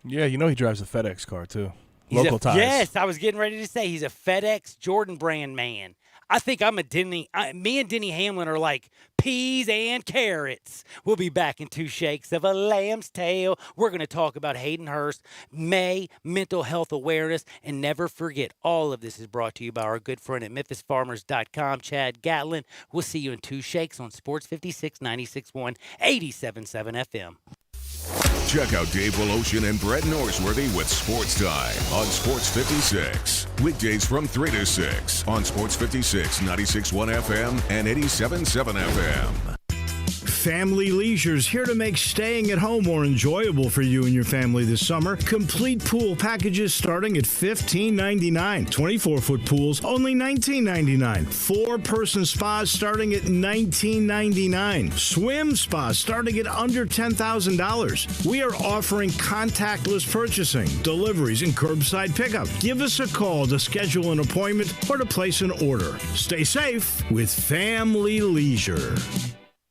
Yeah, you know he drives a FedEx car, too. Local ties. Yes, I was getting ready to say he's a FedEx Jordan Brand man. I think me and Denny Hamlin are like peas and carrots. We'll be back in 2 shakes of a lamb's tail. We're going to talk about Hayden Hurst, May, mental health awareness, and never forget, all of this is brought to you by our good friend at MemphisFarmers.com, Chad Gatlin. We'll see you in 2 shakes on Sports 56, 96.1, 87.7 FM. Check out Dave Woloshin and Brett Norsworthy with Sports Time on Sports 56. Weekdays from 3 to 6 on Sports 56, 96.1 FM and 87.7 FM. Family Leisure's here to make staying at home more enjoyable for you and your family this summer. Complete pool packages starting at $15.99. 24-foot pools only $19.99. 4-person spas starting at $19.99. Swim spas starting at under $10,000. We are offering contactless purchasing, deliveries, and curbside pickup. Give us a call to schedule an appointment or to place an order. Stay safe with Family Leisure.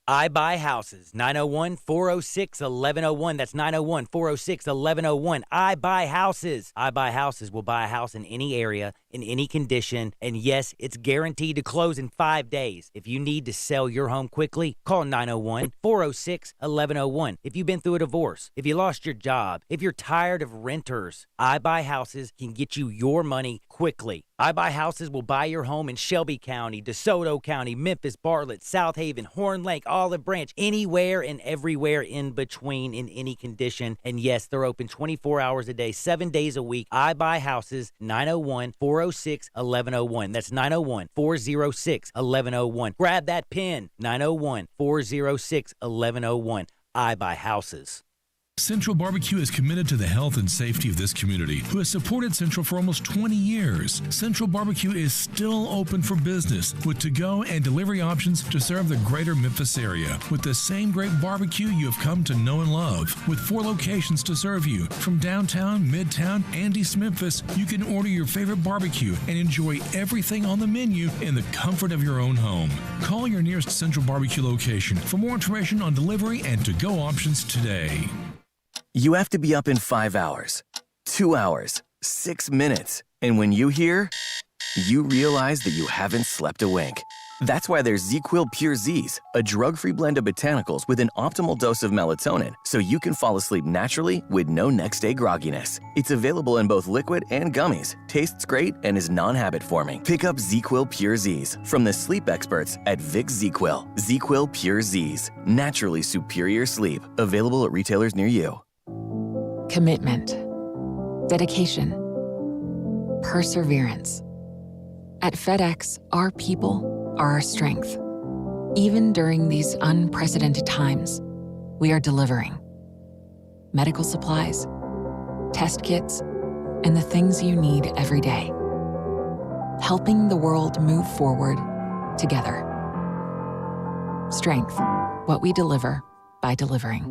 I Buy Houses, 901-406-1101. That's 901-406-1101. I Buy Houses. I Buy Houses will buy a house in any area, in any condition, and yes, it's guaranteed to close in 5 days. If you need to sell your home quickly, call 901-406-1101. If you've been through a divorce, if you lost your job, if you're tired of renters, I Buy Houses can get you your money quickly. I Buy Houses will buy your home in Shelby County, DeSoto County, Memphis, Bartlett, South Haven, Horn Lake, Olive Branch, anywhere and everywhere in between in any condition. And yes, they're open 24 hours a day, 7 days a week. I Buy Houses, 901-406-1101. That's 901-406-1101. Grab that pen, 901-406-1101. I Buy Houses. Central Barbecue is committed to the health and safety of this community, who has supported Central for almost 20 years. Central Barbecue is still open for business with to-go and delivery options to serve the greater Memphis area with the same great barbecue you have come to know and love. With 4 locations to serve you, from downtown, midtown, and East Memphis, you can order your favorite barbecue and enjoy everything on the menu in the comfort of your own home. Call your nearest Central Barbecue location for more information on delivery and to-go options today. You have to be up in 5 hours, 2 hours, 6 minutes. And when you hear, you realize that you haven't slept a wink. That's why there's ZzzQuil Pure Z's, a drug-free blend of botanicals with an optimal dose of melatonin, so you can fall asleep naturally with no next-day grogginess. It's available in both liquid and gummies, tastes great, and is non-habit forming. Pick up ZzzQuil Pure Z's from the sleep experts at Vicks ZzzQuil. ZzzQuil Pure Z's, naturally superior sleep. Available at retailers near you. Commitment, dedication, perseverance. At FedEx, our people are our strength. Even during these unprecedented times, we are delivering medical supplies, test kits, and the things you need every day. Helping the world move forward together. Strength, what we deliver by delivering.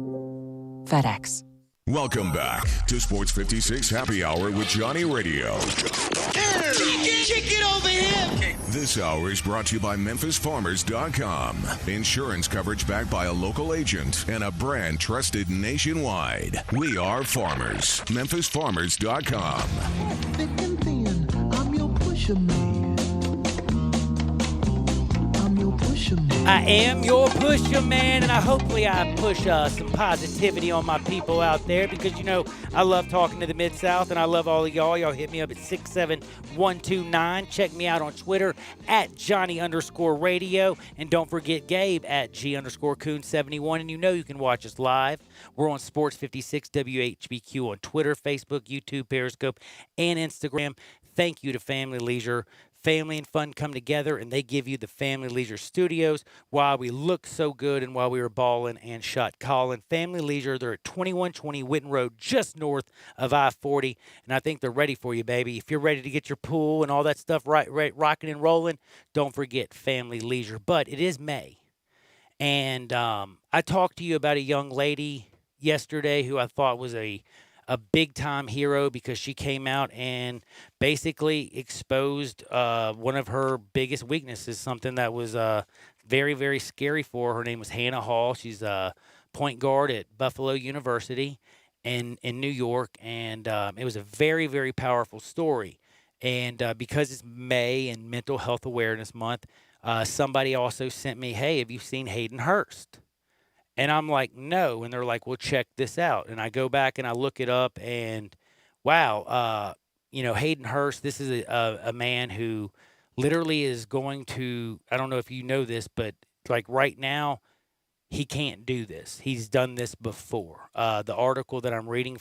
FedEx. Welcome back to Sports 56 Happy Hour with Johnny Radio. Kick it over here. This hour is brought to you by MemphisFarmers.com. Insurance coverage backed by a local agent and a brand trusted nationwide. We are farmers. MemphisFarmers.com. Thick and thin, I'm your pusher man. I am your pusher man, and hopefully I push some positivity on my people out there because, you know, I love talking to the Mid-South, and I love all of y'all. Y'all hit me up at 67129. Check me out on Twitter at Johnny_radio, and don't forget Gabe at G_Coon71, and you know you can watch us live. We're on Sports 56 WHBQ on Twitter, Facebook, YouTube, Periscope, and Instagram. Thank you to Family Leisure. Family and fun come together, and they give you the Family Leisure Studios while we look so good and while we were balling and shot calling. Family Leisure, they're at 2120 Witten Road, just north of I-40, and I think they're ready for you, baby. If you're ready to get your pool and all that stuff right rocking and rolling, don't forget Family Leisure. But it is May, and I talked to you about a young lady yesterday who I thought was a big-time hero because she came out and basically exposed one of her biggest weaknesses, something that was very, very scary for her. Her name was Hannah Hall. She's a point guard at Buffalo University in New York, and it was a very, very powerful story. And because it's May and Mental Health Awareness Month, somebody also sent me, hey, have you seen Hayden Hurst? And I'm like, no. And they're like, well, check this out. And I go back and I look it up, and wow, Hayden Hurst, this is a man who literally is going to, I don't know if you know this, but like right now, he can't do this. He's done this before. The article that I'm reading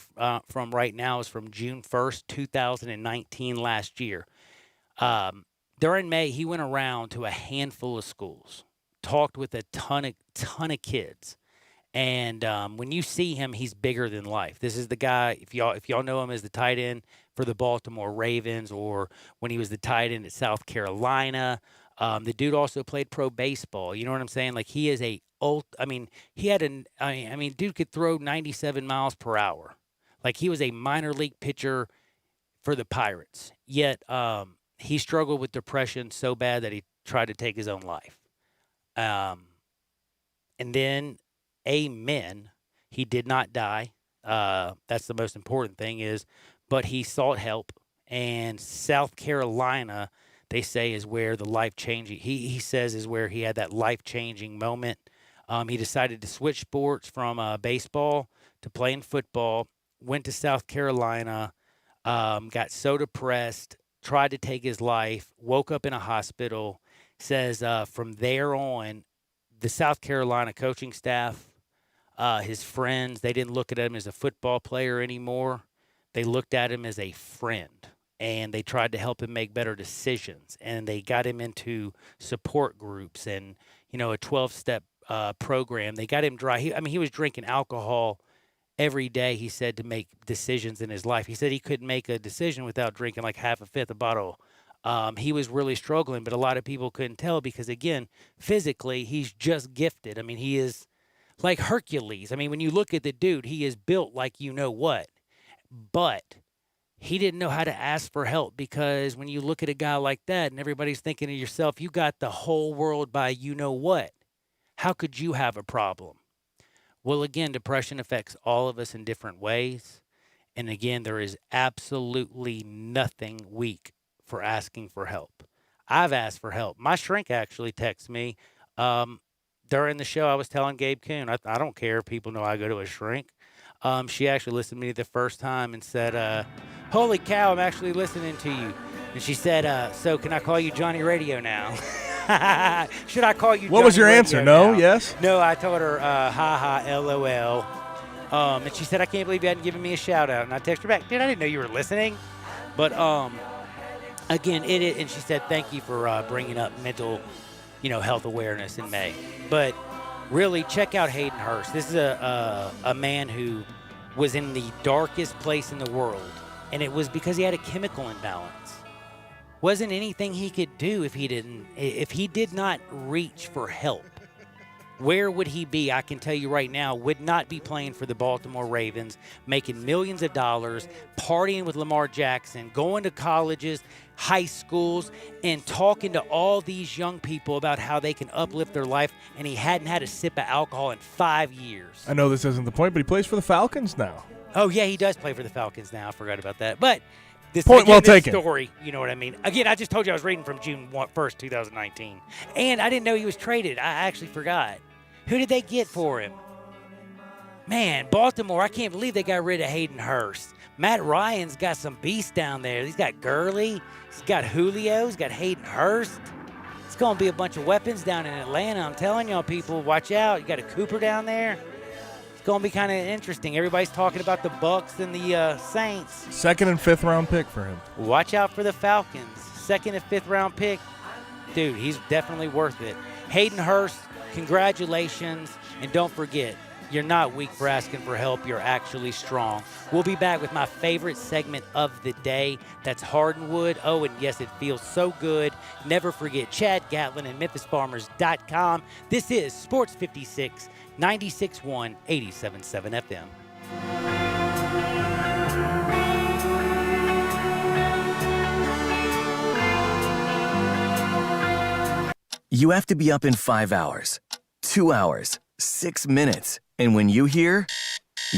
from right now is from June 1st, 2019, last year. During May, he went around to a handful of schools, talked with a ton of kids. And when you see him, he's bigger than life. This is the guy, if y'all know him as the tight end for the Baltimore Ravens, or when he was the tight end at South Carolina. The dude also played pro baseball. You know what I'm saying? Like, he is dude could throw 97 miles per hour. Like, he was a minor league pitcher for the Pirates. Yet he struggled with depression so bad that he tried to take his own life. And then, amen, he did not die. That's the most important thing but he sought help. And South Carolina, they say, is where the life-changing, he says, is where he had that life-changing moment. He decided to switch sports from baseball to playing football, went to South Carolina, got so depressed, tried to take his life, woke up in a hospital. Says from there on, the South Carolina coaching staff, his friends, they didn't look at him as a football player anymore. They looked at him as a friend, and they tried to help him make better decisions. And they got him into support groups and, a 12-step program. They got him dry. He was drinking alcohol every day, he said, to make decisions in his life. He said he couldn't make a decision without drinking like half a fifth a bottle. He was really struggling, but a lot of people couldn't tell because, again, physically, he's just gifted. He is like Hercules. When you look at the dude, he is built like you know what. But he didn't know how to ask for help because when you look at a guy like that and everybody's thinking to yourself, you got the whole world by you know what. How could you have a problem? Well, again, depression affects all of us in different ways. And again, there is absolutely nothing weak for asking for help. I've asked for help. My shrink actually texted me during the show. I was telling Gabe Kuhn, I don't care if people know I go to a shrink. She actually listened to me the first time and said, holy cow, I'm actually listening to you. And she said, so can I call you Johnny Radio now? Should I call you Johnny What was your Radio answer? No? now? Yes? No, I told her, LOL. And she said, I can't believe you hadn't given me a shout out. And I texted her back, dude, I didn't know you were listening. But again, and she said, thank you for bringing up mental, health awareness in May. But really, check out Hayden Hurst. This is a man who was in the darkest place in the world, and it was because he had a chemical imbalance. Wasn't anything he could do if he did not reach for help. where would he be? I can tell you right now, would not be playing for the Baltimore Ravens, making millions of dollars, partying with Lamar Jackson, going to colleges, high schools, and talking to all these young people about how they can uplift their life, and he hadn't had a sip of alcohol in 5 years. I know this isn't the point, but he plays for the Falcons now. Oh, yeah, he does play for the Falcons now. I forgot about that. But this point well taken. Story, you know what I mean? Again, I just told you I was reading from June 1st, 2019. And I didn't know he was traded. I actually forgot. Who did they get for him? Man, Baltimore, I can't believe they got rid of Hayden Hurst. Matt Ryan's got some beasts down there. He's got Gurley. He's got Julio. He's got Hayden Hurst. It's going to be a bunch of weapons down in Atlanta. I'm telling y'all, people, watch out. You got a Cooper down there. It's going to be kind of interesting. Everybody's talking about the Bucs and the Saints. 2nd and 5th round pick for him. Watch out for the Falcons. 2nd and 5th round pick. Dude, he's definitely worth it. Hayden Hurst, congratulations. And don't forget, you're not weak for asking for help. You're actually strong. We'll be back with my favorite segment of the day. That's Hardwood. Oh, and yes, it feels so good. Never forget Chad Gatlin and MemphisFarmers.com. This is Sports 56, 96.1, 87.7 FM. You have to be up in 5 hours, 2 hours, 6 minutes. And when you hear,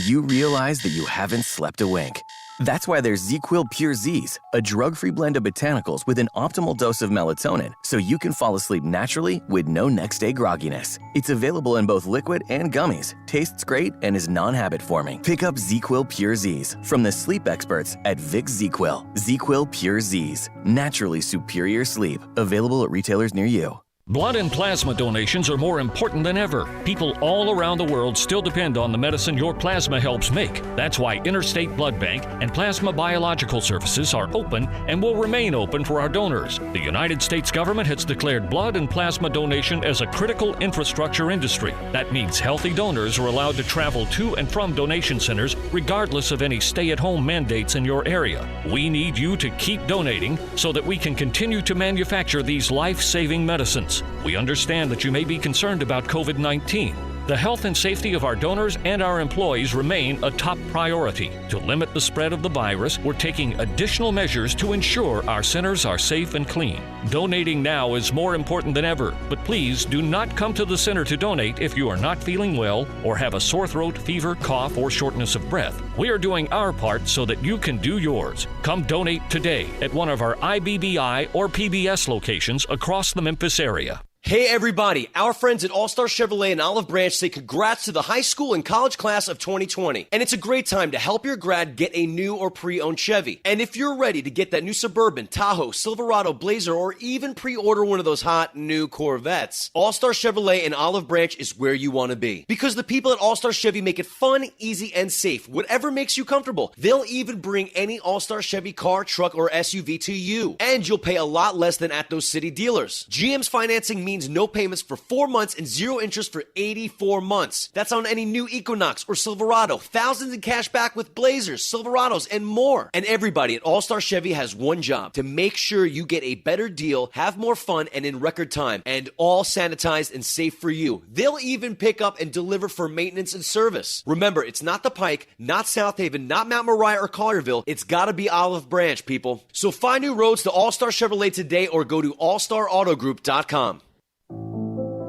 you realize that you haven't slept a wink. That's why there's ZzzQuil Pure Z's, a drug-free blend of botanicals with an optimal dose of melatonin, so you can fall asleep naturally with no next-day grogginess. It's available in both liquid and gummies, tastes great, and is non-habit forming. Pick up ZzzQuil Pure Z's from the sleep experts at Vicks ZzzQuil. ZzzQuil Pure Z's, naturally superior sleep. Available at retailers near you. Blood and plasma donations are more important than ever. People all around the world still depend on the medicine your plasma helps make. That's why Interstate Blood Bank and Plasma Biological Services are open and will remain open for our donors. The United States government has declared blood and plasma donation as a critical infrastructure industry. That means healthy donors are allowed to travel to and from donation centers regardless of any stay-at-home mandates in your area. We need you to keep donating so that we can continue to manufacture these life-saving medicines. We understand that you may be concerned about COVID-19. The health and safety of our donors and our employees remain a top priority. To limit the spread of the virus, we're taking additional measures to ensure our centers are safe and clean. Donating now is more important than ever, but please do not come to the center to donate if you are not feeling well or have a sore throat, fever, cough, or shortness of breath. We are doing our part so that you can do yours. Come donate today at one of our IBBI or PBS locations across the Memphis area. Hey everybody, our friends at All Star Chevrolet in Olive Branch say congrats to the high school and college class of 2020. And it's a great time to help your grad get a new or pre-owned Chevy. And if you're ready to get that new Suburban, Tahoe, Silverado, Blazer, or even pre-order one of those hot new Corvettes, All Star Chevrolet in Olive Branch is where you want to be. Because the people at All Star Chevy make it fun, easy, and safe, whatever makes you comfortable. They'll even bring any All Star Chevy car, truck, or SUV to you. And you'll pay a lot less than at those city dealers. GM's financing means no payments for 4 months and 0 interest for 84 months. That's on any new Equinox or Silverado. Thousands in cash back with Blazers, Silverados, and more. And everybody at All Star Chevy has one job: to make sure you get a better deal, have more fun, and in record time. And all sanitized and safe for you. They'll even pick up and deliver for maintenance and service. Remember, it's not the Pike, not South Haven, not Mount Moriah or Collierville. It's gotta be Olive Branch, people. So find new roads to All Star Chevrolet today or go to allstarautogroup.com.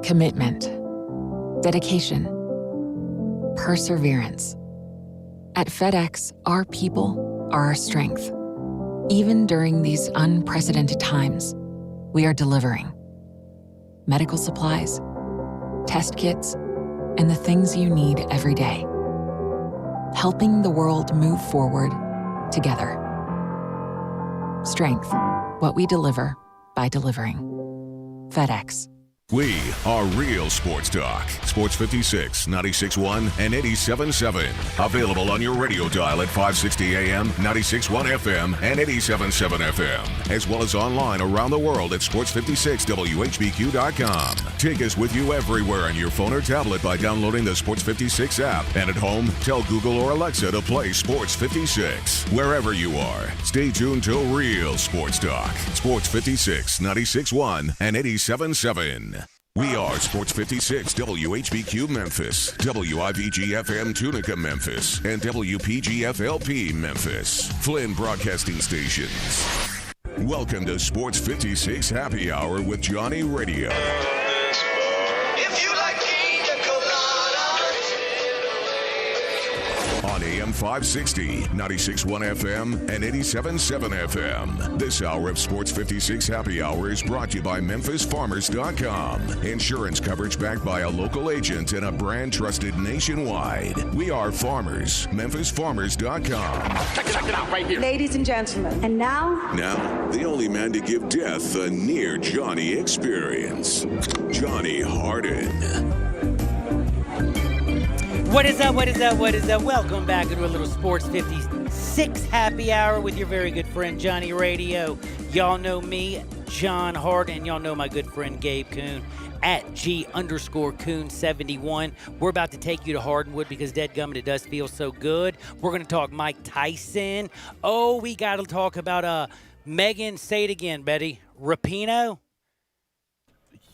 Commitment, dedication, perseverance. At FedEx, our people are our strength. Even during these unprecedented times, we are delivering medical supplies, test kits, and the things you need every day. Helping the world move forward together. Strength, what we deliver by delivering. FedEx. We are real sports talk. Sports 56, 96.1, and 87.7. Available on your radio dial at 560 AM, 96.1 FM, and 87.7 FM. As well as online around the world at sports56whbq.com. Take us with you everywhere on your phone or tablet by downloading the Sports 56 app. And at home, tell Google or Alexa to play Sports 56. Wherever you are, stay tuned to real sports talk. Sports 56, 96.1, and 87.7. We are Sports 56 WHBQ Memphis, WIVG-FM Tunica Memphis, and WPG-FLP Memphis, Flynn Broadcasting Stations. Welcome to Sports 56 Happy Hour with Johnny Radio. If you like pina coladas. On AM 560, 96.1 FM, and 87.7 FM. This hour of Sports 56 Happy Hour is brought to you by MemphisFarmers.com. Insurance coverage backed by a local agent and a brand trusted nationwide. We are farmers. MemphisFarmers.com. Check it out right here. Ladies and gentlemen, and now, the only man to give death a near Johnny experience, Johnny Harden. What is up? What is up? What is up? Welcome back to a little Sports 56 Happy Hour with your very good friend Johnny Radio. Y'all know me, John Harden. Y'all know my good friend Gabe Kuhn at G_Kuhn71. We're about to take you to Hardenwood because dadgummit, it does feel so good. We're going to talk Mike Tyson. Oh, we got to talk about Megan. Say it again, Betty. Rapinoe.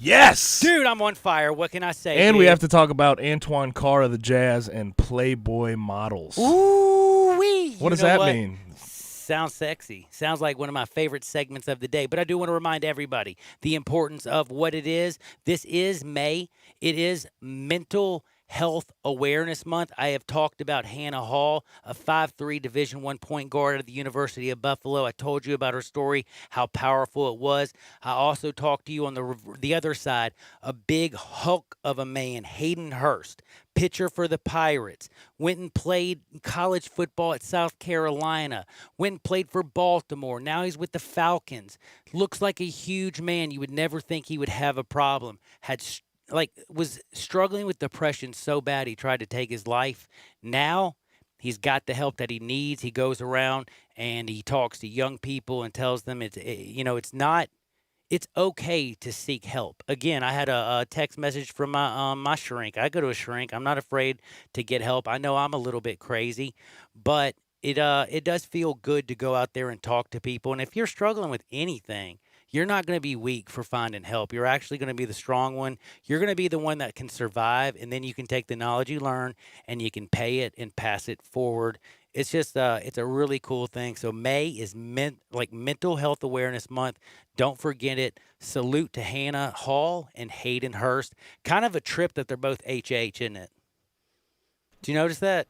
Yes! Dude, I'm on fire. What can I say? And dude? we have to talk about Antoine Carr of the Jazz and Playboy Models. Ooh-wee! What does that mean? Sounds sexy. Sounds like one of my favorite segments of the day. But I do want to remind everybody the importance of what it is. This is May. It is Mental Health Awareness Month. I have talked about Hannah Hall, a 5'3" Division I point guard at the University of Buffalo. I told you about her story, how powerful it was. I also talked to you on the other side, a big hulk of a man, Hayden Hurst, pitcher for the Pirates, went and played college football at South Carolina, went and played for Baltimore. Now he's with the Falcons. Looks like a huge man. You would never think he would have a problem. Was struggling with depression so bad he tried to take his life. Now he's got the help that he needs. He goes around and he talks to young people and tells them it's okay to seek help. Again, I had a text message from my shrink. I go to a shrink. I'm not afraid to get help. I know I'm a little bit crazy, but it does feel good to go out there and talk to people. And if you're struggling with anything, you're not going to be weak for finding help. You're actually going to be the strong one. You're going to be the one that can survive, and then you can take the knowledge you learn and you can pay it and pass it forward. It's just it's a really cool thing. So May is Mental Health Awareness Month. Don't forget it. Salute to Hannah Hall and Hayden Hurst. Kind of a trip that they're both HH, isn't it? Do you notice that?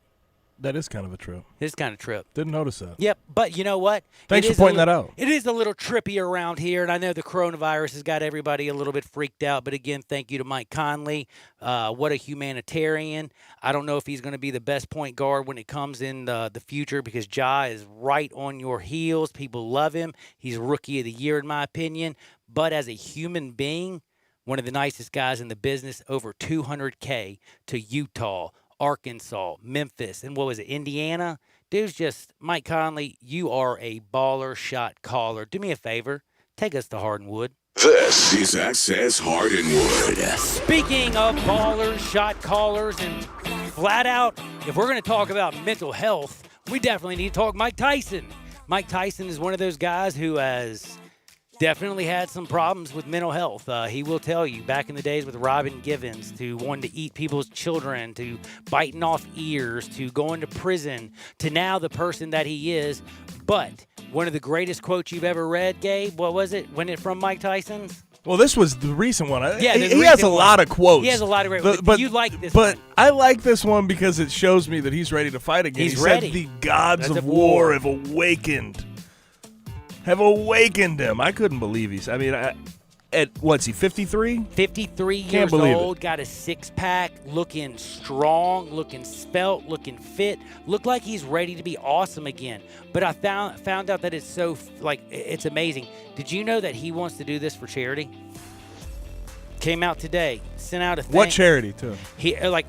That is kind of a trip. It is kind of a trip. Didn't notice that. Yep, but you know what? Thanks for pointing that out. It is a little trippy around here, and I know the coronavirus has got everybody a little bit freaked out, but again, thank you to Mike Conley. What a humanitarian. I don't know if he's going to be the best point guard when it comes in the future because Ja is right on your heels. People love him. He's Rookie of the Year, in my opinion. But as a human being, one of the nicest guys in the business, over $200K to Utah, Arkansas, Memphis, and what was it, Indiana? Dude's just, Mike Conley, you are a baller shot caller. Do me a favor. Take us to Hardenwood. This is Access Hardenwood. Speaking of ballers, shot callers, and flat out, if we're going to talk about mental health, we definitely need to talk Mike Tyson. Mike Tyson is one of those guys who has definitely had some problems with mental health. He will tell you, back in the days with Robin Givens, to wanting to eat people's children, to biting off ears, to going to prison, to now the person that he is. But one of the greatest quotes you've ever read, Gabe, what was it? Wasn't it from Mike Tyson's? Well, this was the recent one. Yeah, he has a lot of quotes. He has a lot of great ones. But you like this one. But I like this one because it shows me that he's ready to fight again. He's he ready. Said the gods of war have awakened. Have awakened him. I couldn't believe what's he, 53? 53 years old, got a six-pack, looking strong, looking svelte, looking fit, looked like he's ready to be awesome again. But I found out that it's it's amazing. Did you know that he wants to do this for charity? Came out today, sent out a thing. What charity, too?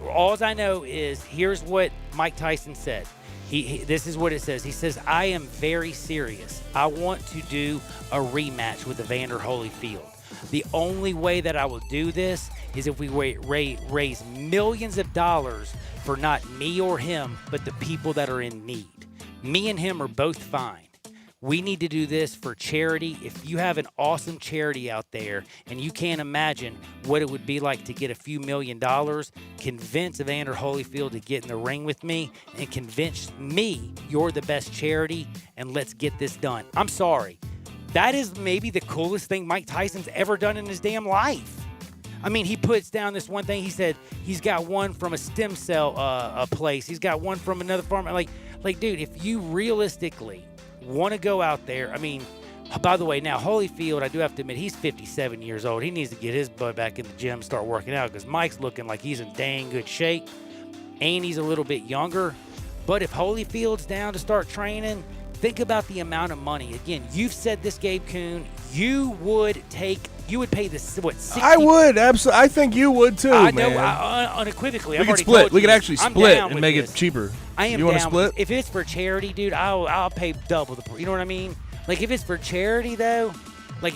All I know is, here's what Mike Tyson said. This is what it says. He says, I am very serious. I want to do a rematch with Evander Holyfield. The only way that I will do this is if we raise millions of dollars for not me or him, but the people that are in need. Me and him are both fine. We need to do this for charity. If you have an awesome charity out there and you can't imagine what it would be like to get a few $1 million, convince Evander Holyfield to get in the ring with me and convince me you're the best charity, and let's get this done. I'm sorry. That is maybe the coolest thing Mike Tyson's ever done in his damn life. I mean, he puts down this one thing. He said he's got one from a stem cell a place. He's got one from another farm. Like, dude, if you realistically want to go out there, I mean, by the way, now Holyfield, I do have to admit, he's 57 years old. He needs to get his butt back in the gym and start working out because Mike's looking like he's in dang good shape, and he's a little bit younger. But if Holyfield's down to start training, think about the amount of money. Again, you've said this, Gabe Kuhn. You would pay this, what, 60? I would, absolutely. I think you would too, I man. know, unequivocally. We could split. We could actually split and make it cheaper. I am you want to down split? If it's for charity, dude, I'll pay double the. You know what I mean? Like if it's for charity, though, like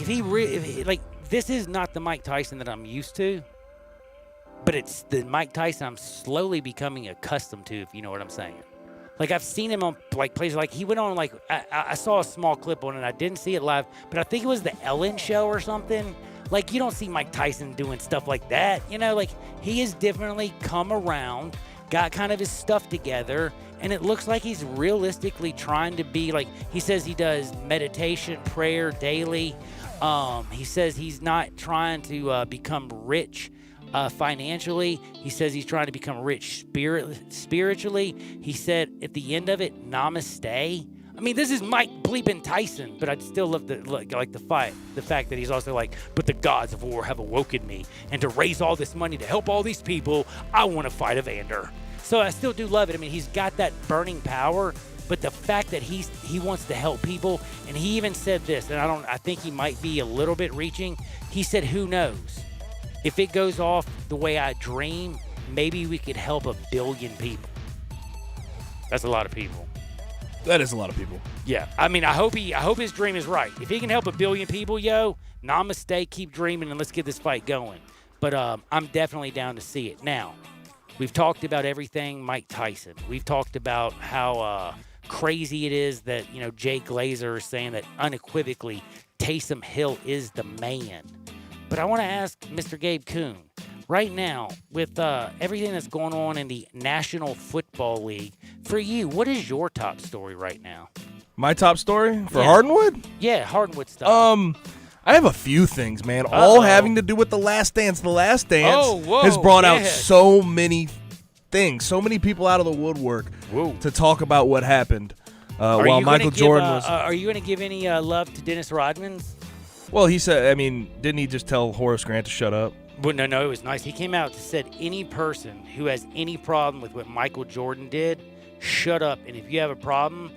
this is not the Mike Tyson that I'm used to, but it's the Mike Tyson I'm slowly becoming accustomed to. If you know what I'm saying. Like, I've seen him on, like, places, like, he went on, like, I saw a small clip on it. I didn't see it live, but I think it was the Ellen Show or something. Like, you don't see Mike Tyson doing stuff like that. You know, like, he has definitely come around, got kind of his stuff together, and it looks like he's realistically trying to be, like, he says he does meditation, prayer daily. He says he's not trying to become rich financially. He says he's trying to become rich spiritually. He said at the end of it, namaste. I mean, this is Mike bleeping Tyson, but I still love the fact that he's also like, but the gods of war have awoken me, and to raise all this money to help all these people, I want to fight Evander. So I still do love it. I mean, he's got that burning power, but the fact that he wants to help people, and he even said this, and I think he might be a little bit reaching. He said, who knows? If it goes off the way I dream, maybe we could help 1 billion people. That's a lot of people. That is a lot of people. Yeah. I mean, I hope his dream is right. If he can help 1 billion people, namaste, keep dreaming, and let's get this fight going. But I'm definitely down to see it. Now, we've talked about everything Mike Tyson. We've talked about how crazy it is that, Jay Glazer is saying that unequivocally Taysom Hill is the man. But I want to ask Mr. Gabe Kuhn, right now, with everything that's going on in the National Football League, for you, what is your top story right now? My top story? For Hardwood? Yeah, Hardwood stuff. I have a few things, man, all having to do with The Last Dance. The Last Dance has brought out so many things, so many people out of the woodwork to talk about what happened while Michael Jordan was... Are you going to give any love to Dennis Rodman? Well, he said, I mean, didn't he just tell Horace Grant to shut up? Well, no, it was nice. He came out and said any person who has any problem with what Michael Jordan did, shut up. And if you have a problem,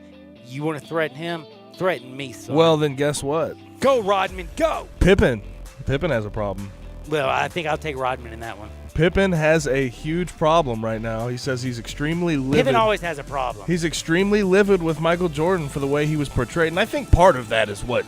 you want to threaten him, threaten me, son. Well, then guess what? Go, Rodman, go! Pippen has a problem. Well, I think I'll take Rodman in that one. Pippen has a huge problem right now. He says he's extremely livid. Pippen always has a problem. He's extremely livid with Michael Jordan for the way he was portrayed. And I think part of that is what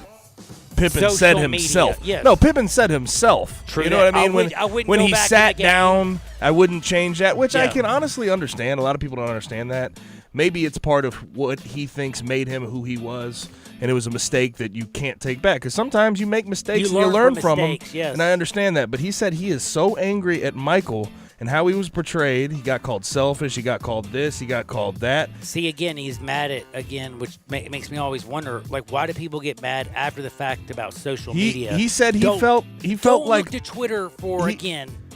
Pippen said himself. Yes. No, Pippen said himself. True. You know what I mean? When he sat down, I wouldn't change that, which I can honestly understand. A lot of people don't understand that. Maybe it's part of what he thinks made him who he was, and it was a mistake that you can't take back. Because sometimes you make mistakes and you learn from them, yes. and I understand that. But he said he is so angry at Michael and how he was portrayed. He got called selfish. He got called this. He got called that. See, again, he's mad at, which makes me always wonder, like, why do people get mad after the fact about social media? He said he felt like... Don't look to Twitter for,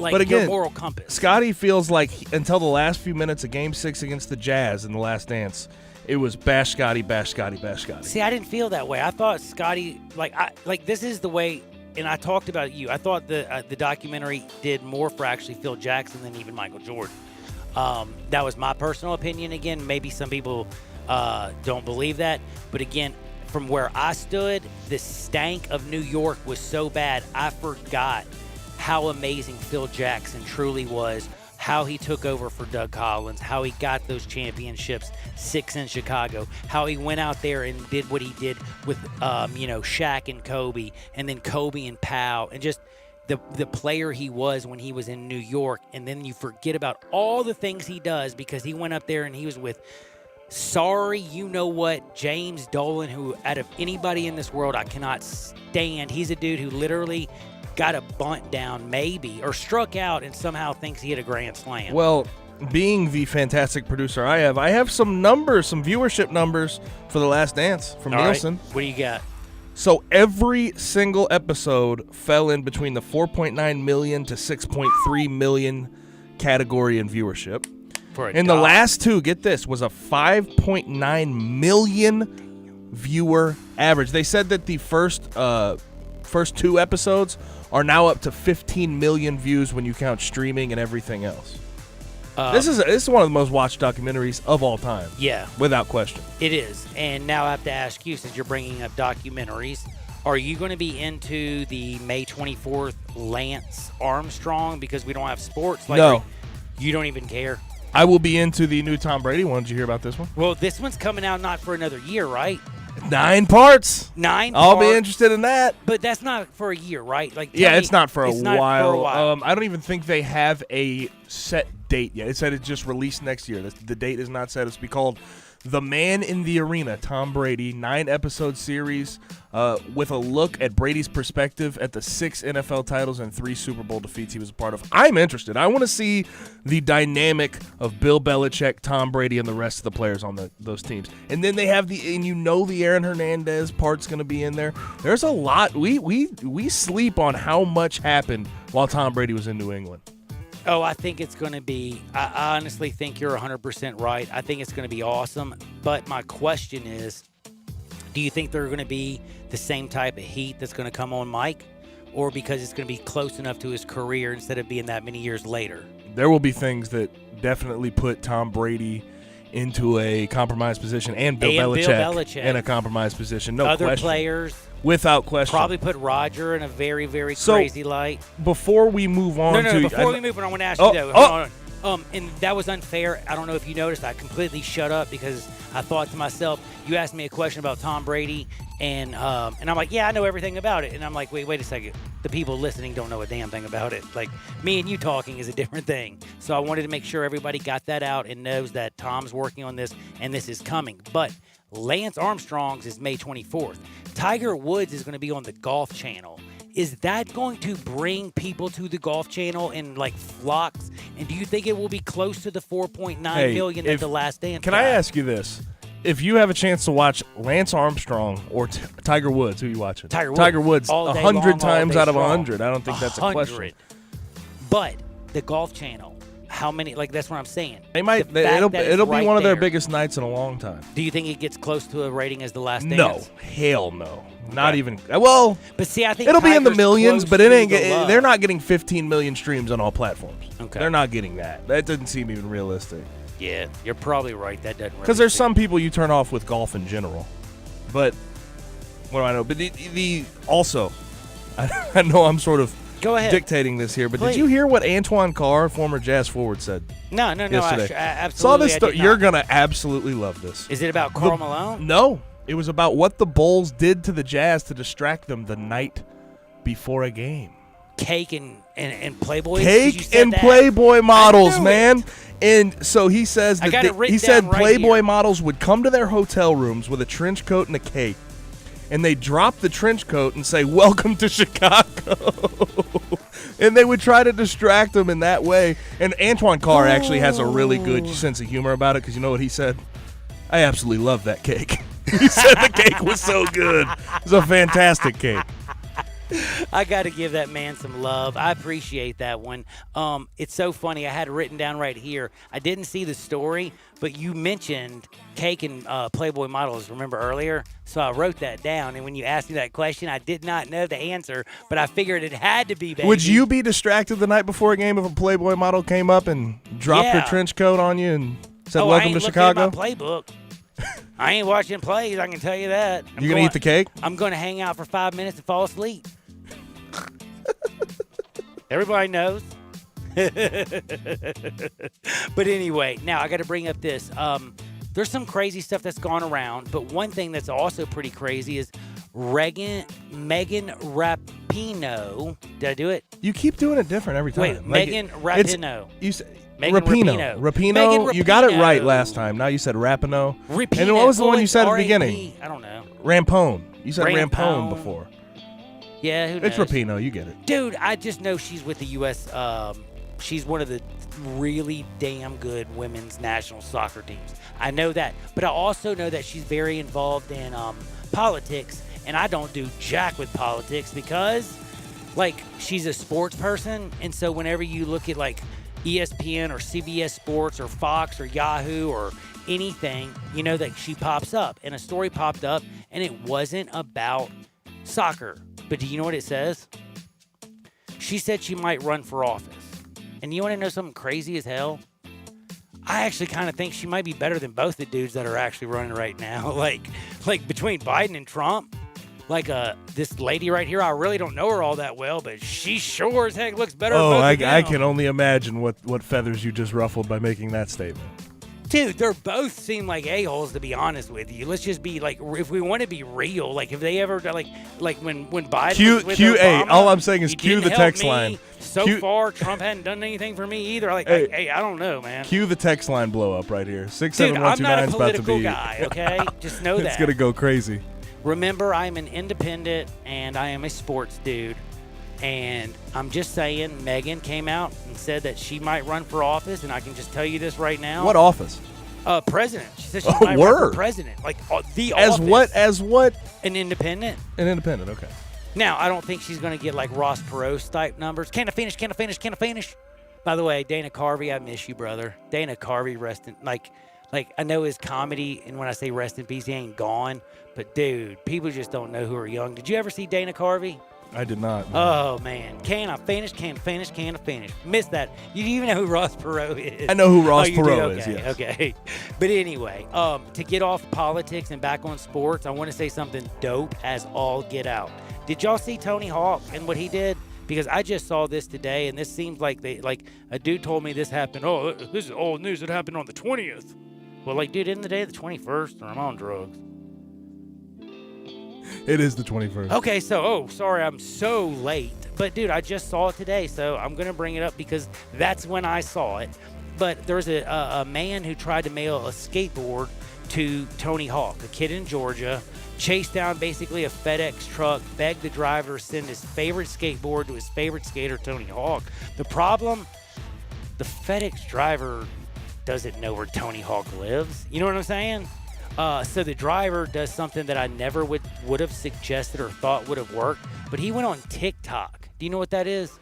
but your moral compass. Scotty feels like until the last few minutes of Game 6 against the Jazz in The Last Dance, it was bash Scotty, bash Scotty, bash Scotty. See, I didn't feel that way. I thought Scotty, this is the way... And I talked about you. I thought the documentary did more for actually Phil Jackson than even Michael Jordan. That was my personal opinion. Again, maybe some people don't believe that. But again, from where I stood, the stank of New York was so bad, I forgot how amazing Phil Jackson truly was, how he took over for Doug Collins, how he got those championships, 6 in Chicago, how he went out there and did what he did with, Shaq and Kobe, and then Kobe and Powell, and just the player he was when he was in New York. And then you forget about all the things he does because he went up there and he was with Sorry, you know what? James Dolan, who out of anybody in this world I cannot stand. He's a dude who literally got a bunt down maybe or struck out and somehow thinks he hit a grand slam. Well, being the fantastic producer I have some numbers, some viewership numbers for The Last Dance from Nielsen. Right. What do you got? So every single episode fell in between the 4.9 million to 6.3 million category in viewership. And the last two, get this, was a 5.9 million viewer average. They said that the first two episodes are now up to 15 million views when you count streaming and everything else. This is one of the most watched documentaries of all time. Yeah. Without question. It is. And now I have to ask you, since you're bringing up documentaries, are you going to be into the May 24th Lance Armstrong because we don't have sports? No. You don't even care? I will be into the new Tom Brady one. Did you hear about this one? Well, this one's coming out not for another year, right? 9 parts. 9 I'll parts. be interested in that. But that's not for a year, right? Like, it's not for a while. For a while. I don't even think they have a set date yet. It said it's just released next year. The date is not set. It's to be called The Man in the Arena, Tom Brady, 9-episode series with a look at Brady's perspective at the 6 NFL titles and 3 Super Bowl defeats he was a part of. I'm interested. I want to see the dynamic of Bill Belichick, Tom Brady, and the rest of the players on those teams. And then they have the Aaron Hernandez part's going to be in there. There's a lot. We sleep on how much happened while Tom Brady was in New England. Oh, I think it's going to be – I honestly think you're 100% right. I think it's going to be awesome. But my question is, do you think they're going to be the same type of heat that's going to come on Mike? Or because it's going to be close enough to his career instead of being that many years later? There will be things that definitely put Tom Brady into a compromised position and Bill Belichick in a compromised position. No Other question. players. Without question. Probably put Roger in a very, very crazy light. Before we move on before we move on, I want to ask you, though. Hold on. And that was unfair. I don't know if you noticed. I completely shut up because I thought to myself, you asked me a question about Tom Brady, and I'm like, yeah, I know everything about it. And I'm like, wait a second. The people listening don't know a damn thing about it. Like, me and you talking is a different thing. So I wanted to make sure everybody got that out and knows that Tom's working on this, and this is coming. But Lance Armstrong's is May 24th. Tiger Woods is going to be on the Golf Channel. Is that going to bring people to the Golf Channel in like flocks? And do you think it will be close to the 4.9 million that The Last Dance Can got? I ask you this? If you have a chance to watch Lance Armstrong or Tiger Woods, who are you watching? Tiger Woods 100 times out of 100. I don't think that's a 100. question. But the Golf Channel, how many? Like, that's what I'm saying. They might. It'll be one of their biggest nights in a long time. Do you think it gets close to a rating as The Last Dance? No, hell no. Not even. Well, but see, I think it'll be in the millions, but it ain't. They're They're not getting 15 million streams on all platforms. Okay. They're not getting that. That doesn't seem even realistic. Yeah, you're probably right. That doesn't. Because there's some people you turn off with golf in general, but what do I know? But the also, I know I'm sort of Go ahead. dictating this here, but Please. did you hear what Antoine Carr, former Jazz forward, said? No. Yesterday? Absolutely. Saw this story. You're gonna absolutely love this. Is it about Karl Malone? No, it was about what the Bulls did to the Jazz to distract them the night before a game. Cake and Playboy. Cake and Playboy models, man. And so he says that he said Playboy models would come to their hotel rooms with a trench coat and a cake, and they drop the trench coat and say, "Welcome to Chicago." And they would try to distract them in that way. And Antoine Carr actually has a really good sense of humor about it, because you know what he said? I absolutely love that cake. He said the cake was so good. It was a fantastic cake. I got to give that man some love. I appreciate that one. It's so funny. I had it written down right here. I didn't see the story, but you mentioned cake and Playboy models, remember, earlier? So I wrote that down, and when you asked me that question, I did not know the answer, but I figured it had to be, baby. Would you be distracted the night before a game if a Playboy model came up and dropped her trench coat on you and said, "Welcome to Chicago"? I ain't looking at my playbook. I ain't watching plays, I can tell you that. You going to eat the cake? I'm going to hang out for 5 minutes and fall asleep. Everybody knows. But anyway, now I got to bring up this. There's some crazy stuff that's gone around, but one thing that's also pretty crazy is Megan Rapinoe. Did I do it? You keep doing it different every time. Wait, Megan Rapinoe. Rapinoe. Megan You got it right Rapinoe. last time. Now you said Rapinoe. Rapinoe. And what was the one you said at the R-A-P? beginning? I don't know. Rampone. You said Rampone. Rampone before. Yeah, who knows? It's Rapinoe. You get it. Dude, I just know she's with the U.S. She's one of the really damn good women's national soccer teams. I know that. But I also know that she's very involved in politics, and I don't do jack with politics because, like, she's a sports person, and so whenever you look at, like, ESPN or CBS Sports or Fox or Yahoo or anything, you know that she pops up. And a story popped up, and it wasn't about soccer. But do you know what it says? She said she might run for office. And you want to know something crazy as hell? I actually kind of think she might be better than both the dudes that are actually running right now. Like between Biden and Trump. Like this lady right here, I really don't know her all that well, but she sure as heck looks better than both of them. I can only imagine what feathers you just ruffled by making that statement. Dude, they're both seem like a-holes, to be honest with you. Let's just be like, if we want to be real, like if they ever like when Biden was with Obama, all I'm saying is he cue didn't the help text me. line. So far, Trump hadn't done anything for me either. Like, hey, I don't know, man. Cue the text line blow up right here. Dude, I'm not a 67129 is about to political be. guy, okay? Just know that. It's gonna go crazy. Remember, I'm an independent and I am a sports dude. And I'm just saying, Megan came out and said that she might run for office, and I can just tell you this right now. What office? President. She said she might run for president. Like the office. As what? An independent. An independent. Okay. Now, I don't think she's going to get like Ross Perot type numbers. Can I finish? By the way, Dana Carvey, I miss you, brother. Dana Carvey, like I know his comedy, and when I say rest in peace, he ain't gone. But dude, people just don't know who are young. Did you ever see Dana Carvey? I did not. Oh, man. Can I finish? Missed that. You didn't even know who Ross Perot is. I know who Ross you Perot do? is, yes. Okay. But anyway, to get off politics and back on sports, I want to say something dope as all get out. Did y'all see Tony Hawk and what he did? Because I just saw this today, and this seems like a dude told me this happened. Oh, this is old news. It happened on the 20th. Well, like, dude, isn't the day the 21st? Or I'm on drugs. It is the 21st. Okay, so, sorry, I'm so late. But, dude, I just saw it today, so I'm going to bring it up because that's when I saw it. But there's a man who tried to mail a skateboard to Tony Hawk, a kid in Georgia, chased down basically a FedEx truck, begged the driver to send his favorite skateboard to his favorite skater, Tony Hawk. The problem, the FedEx driver doesn't know where Tony Hawk lives. You know what I'm saying? So the driver does something that I never would have suggested or thought would have worked, but he went on TikTok. Do you know what that is?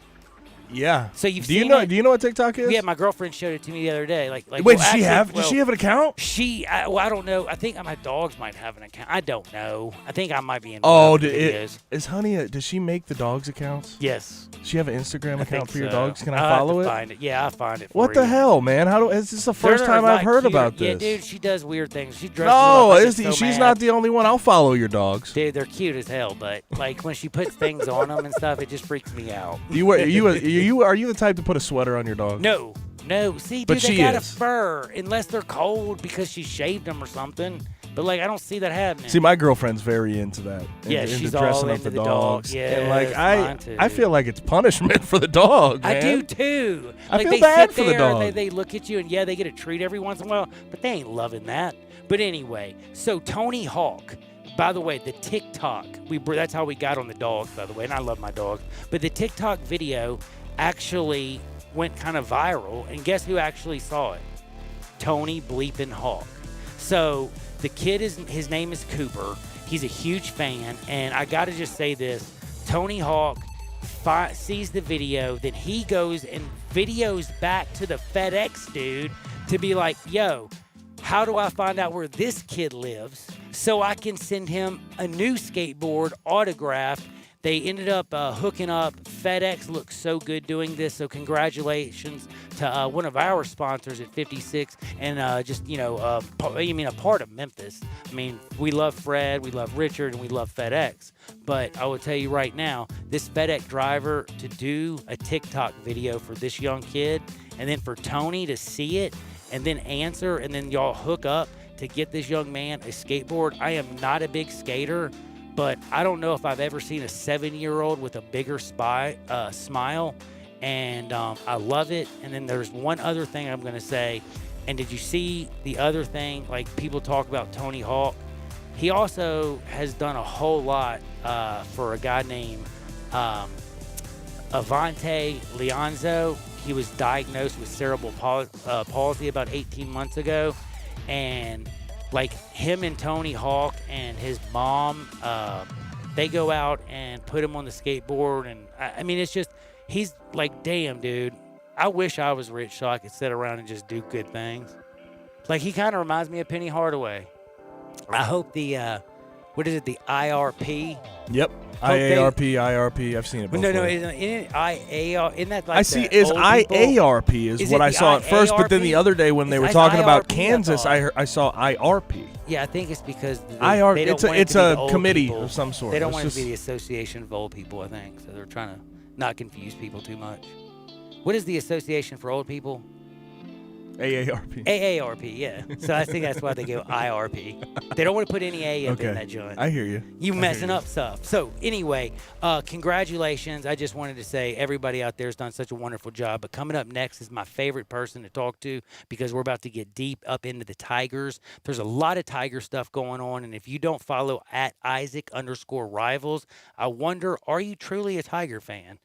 Yeah. So you've do seen you know? it? Do you know what TikTok is? Yeah, my girlfriend showed it to me the other day. Like wait, does she have an account? I don't know. I think my dogs might have an account. I don't know. I think I might be in. Oh, is Honey? Does she make the dogs accounts? Yes. Does she have an Instagram account for your so. dogs? Can I follow it? Find it? Yeah, I'll find it. What the hell, man? Is this the first time I've heard about this? Yeah, dude, she does weird things. She dresses up. She's not the only one. I'll follow your dogs. Dude, they're cute as hell, but like when she puts things on them and stuff, it just freaks me out. Are you the type to put a sweater on your dog? No. See, dude, they got a fur unless they're cold because she shaved them or something. But like, I don't see that happening. See, my girlfriend's very into that. Yeah, she's dressing all up into the dogs. Yeah, and like I feel like it's punishment for the dog. Man. I do too. I like feel they bad sit for there the dog. And they look at you, and yeah, they get a treat every once in a while, but they ain't loving that. But anyway, so Tony Hawk. By the way, the TikTok, that's how we got on the dogs, by the way, and I love my dogs. But the TikTok video actually went kind of viral, and guess who actually saw it? Tony bleeping Hawk. So the kid, his name is Cooper. He's a huge fan, and I got to just say this. Tony Hawk sees the video, then he goes and videos back to the FedEx dude to be like, yo, how do I find out where this kid lives so I can send him a new skateboard autographed? They ended up hooking up. FedEx looks so good doing this, so congratulations to one of our sponsors at 56 and a part of Memphis. I mean, we love Fred, we love Richard, and we love FedEx. But I will tell you right now, this FedEx driver to do a TikTok video for this young kid, and then for Tony to see it, and then answer, and then y'all hook up to get this young man a skateboard. I am not a big skater, but I don't know if I've ever seen a 7-year-old with a bigger smile and I love it. And then there's one other thing I'm going to say. And did you see the other thing? Like, people talk about Tony Hawk. He also has done a whole lot for a guy named Avante Leonzo. He was diagnosed with cerebral palsy about 18 months ago. And, like, him and Tony Hawk and his mom, they go out and put him on the skateboard. And, I mean, it's just, he's like, damn, dude. I wish I was rich so I could sit around and just do good things. Like, he kind of reminds me of Penny Hardaway. I hope the, what is it, the IRP? Yep, IARP. I've seen it before. No, isn't that like I see, IARP is what I saw at first, but then the other day when they were talking about Kansas, I saw IRP. Yeah, I think it's because it's a committee of some sort. They don't want it to be the Association of Old People, I think, so they're trying to not confuse people too much. What is the Association for Old People? AARP. AARP, yeah. So I think that's why they go IRP. They don't want to put any A up in that joint. I hear you. You messing up stuff. So anyway, congratulations. I just wanted to say everybody out there has done such a wonderful job. But coming up next is my favorite person to talk to, because we're about to get deep up into the Tigers. There's a lot of Tiger stuff going on. And if you don't follow at Isaac_Rivals, I wonder, are you truly a Tiger fan?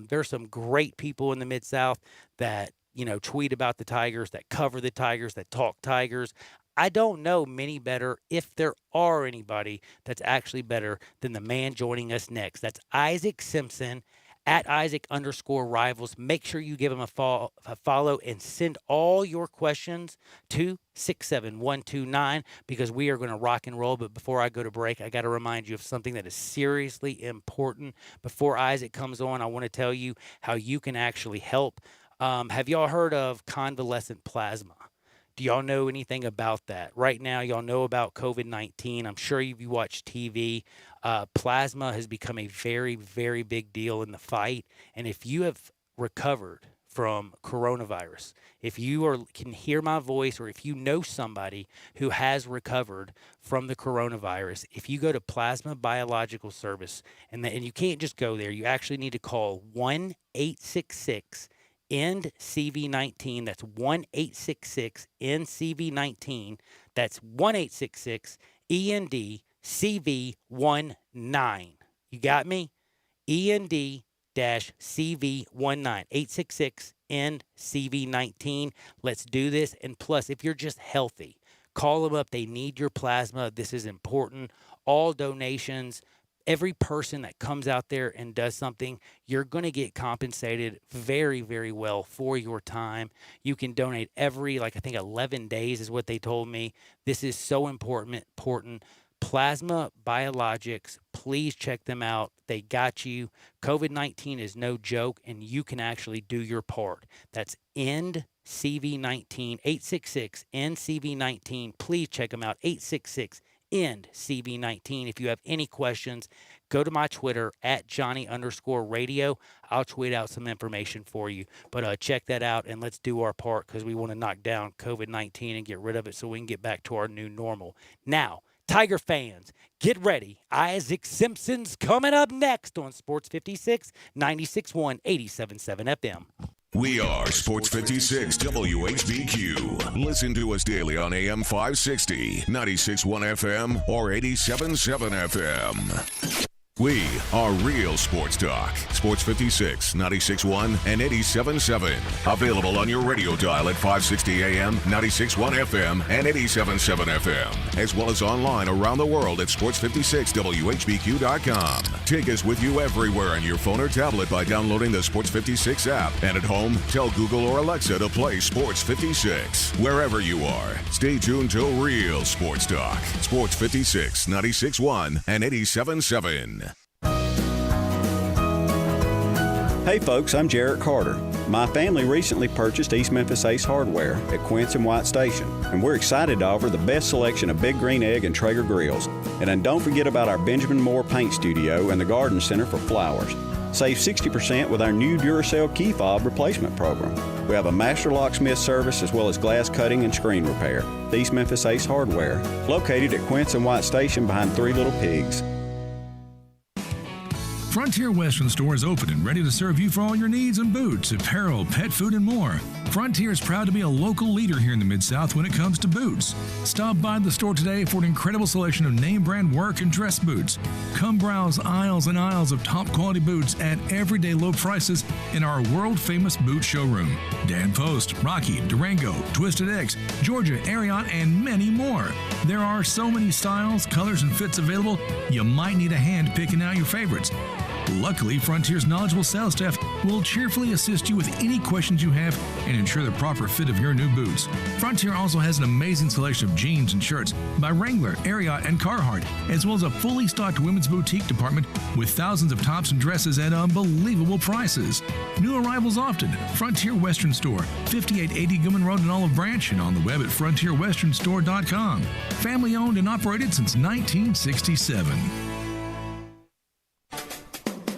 There's some great people in the Mid-South that, you know, tweet about the Tigers, that cover the Tigers, that talk Tigers. I don't know many better, if there are anybody that's actually better than the man joining us next. That's Isaac Simpson at Isaac_Rivals. Make sure you give him a follow and send all your questions to 67129, because we are going to rock and roll. But before I go to break, I got to remind you of something that is seriously important. Before Isaac comes on, I want to tell you how you can actually help. Have y'all heard of convalescent plasma? Do y'all know anything about that? Right now, y'all know about COVID-19. I'm sure you watch TV. Plasma has become a very, very big deal in the fight. And if you have recovered from coronavirus, if you can hear my voice, or if you know somebody who has recovered from the coronavirus, if you go to Plasma Biological Service, and you can't just go there, you actually need to call 1-866 End CV19. That's 1-866 End CV19. That's 1-866 END CV19. You got me? END-CV19. 866 End CV19. Let's do this. And plus, if you're just healthy, call them up. They need your plasma. This is important. All donations. Every person that comes out there and does something, you're going to get compensated very, very well for your time. You can donate every, I think 11 days is what they told me. This is so important. Plasma Biologics, please check them out. They got you. COVID-19 is no joke, and you can actually do your part. That's End CV19, 866 End CV19. Please check them out, 866 End CV19. If you have any questions, go to my Twitter at Johnny_radio. I'll tweet out some information for you. But check that out, and let's do our part, because we want to knock down COVID-19 and get rid of it so we can get back to our new normal. Now, Tiger fans, get ready. Isaac Simpson's coming up next on Sports 56, 96.1, 87.7 FM. We are Sports 56 WHBQ. Listen to us daily on AM 560, 96.1 FM, or 87.7 FM. We are real sports talk. Sports 56, 96.1, and 87.7. Available on your radio dial at 560 AM, 96.1 FM, and 87.7 FM. As well as online around the world at sports56whbq.com. Take us with you everywhere on your phone or tablet by downloading the Sports 56 app. And at home, tell Google or Alexa to play Sports 56. Wherever you are, stay tuned to real sports talk. Sports 56, 96.1, and 87.7. Hey folks, I'm Jarrett Carter. My family recently purchased East Memphis Ace Hardware at Quince and White Station, and we're excited to offer the best selection of Big Green Egg and Traeger grills. And then don't forget about our Benjamin Moore Paint Studio and the Garden Center for flowers. Save 60% with our new Duracell key fob replacement program. We have a master locksmith service as well as glass cutting and screen repair. The East Memphis Ace Hardware, located at Quince and White Station behind Three Little Pigs. Frontier Western Store is open and ready to serve you for all your needs in boots, apparel, pet food, and more. Frontier is proud to be a local leader here in the Mid-South when it comes to boots. Stop by the store today for an incredible selection of name brand work and dress boots. Come browse aisles and aisles of top quality boots at everyday low prices in our world famous boot showroom. Dan Post, Rocky, Durango, Twisted X, Georgia, Ariat, and many more. There are so many styles, colors, and fits available, you might need a hand picking out your favorites. Luckily, Frontier's knowledgeable sales staff will cheerfully assist you with any questions you have and ensure the proper fit of your new boots. Frontier also has an amazing selection of jeans and shirts by Wrangler, Ariat, and Carhartt, as well as a fully stocked women's boutique department with thousands of tops and dresses at unbelievable prices. New arrivals often. Frontier Western Store, 5880 Gilman Road in Olive Branch, and on the web at frontierwesternstore.com. Family owned and operated since 1967.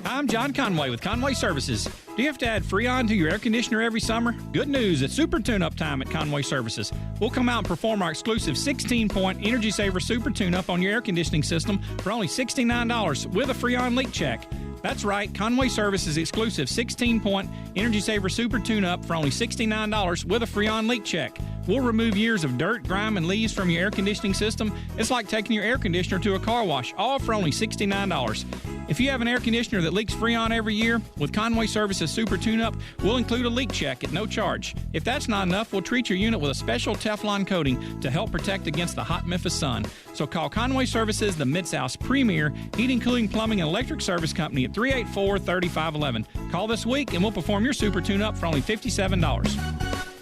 I'm John Conway with Conway Services. Do you have to add Freon to your air conditioner every summer? Good news, it's super tune-up time at Conway Services. We'll come out and perform our exclusive 16-point Energy Saver Super Tune-Up on your air conditioning system for only $69 with a Freon leak check. That's right, Conway Services exclusive 16-point Energy Saver Super Tune-Up for only $69 with a Freon leak check. We'll remove years of dirt, grime, and leaves from your air conditioning system. It's like taking your air conditioner to a car wash, all for only $69. If you have an air conditioner that leaks Freon every year, with Conway Services Super Tune-Up, we'll include a leak check at no charge. If that's not enough, we'll treat your unit with a special Teflon coating to help protect against the hot Memphis sun. So call Conway Services, the Mid-South's premier heating, cooling, plumbing, and electric service company at 384-3511. Call this week and we'll perform your Super Tune-Up for only $57.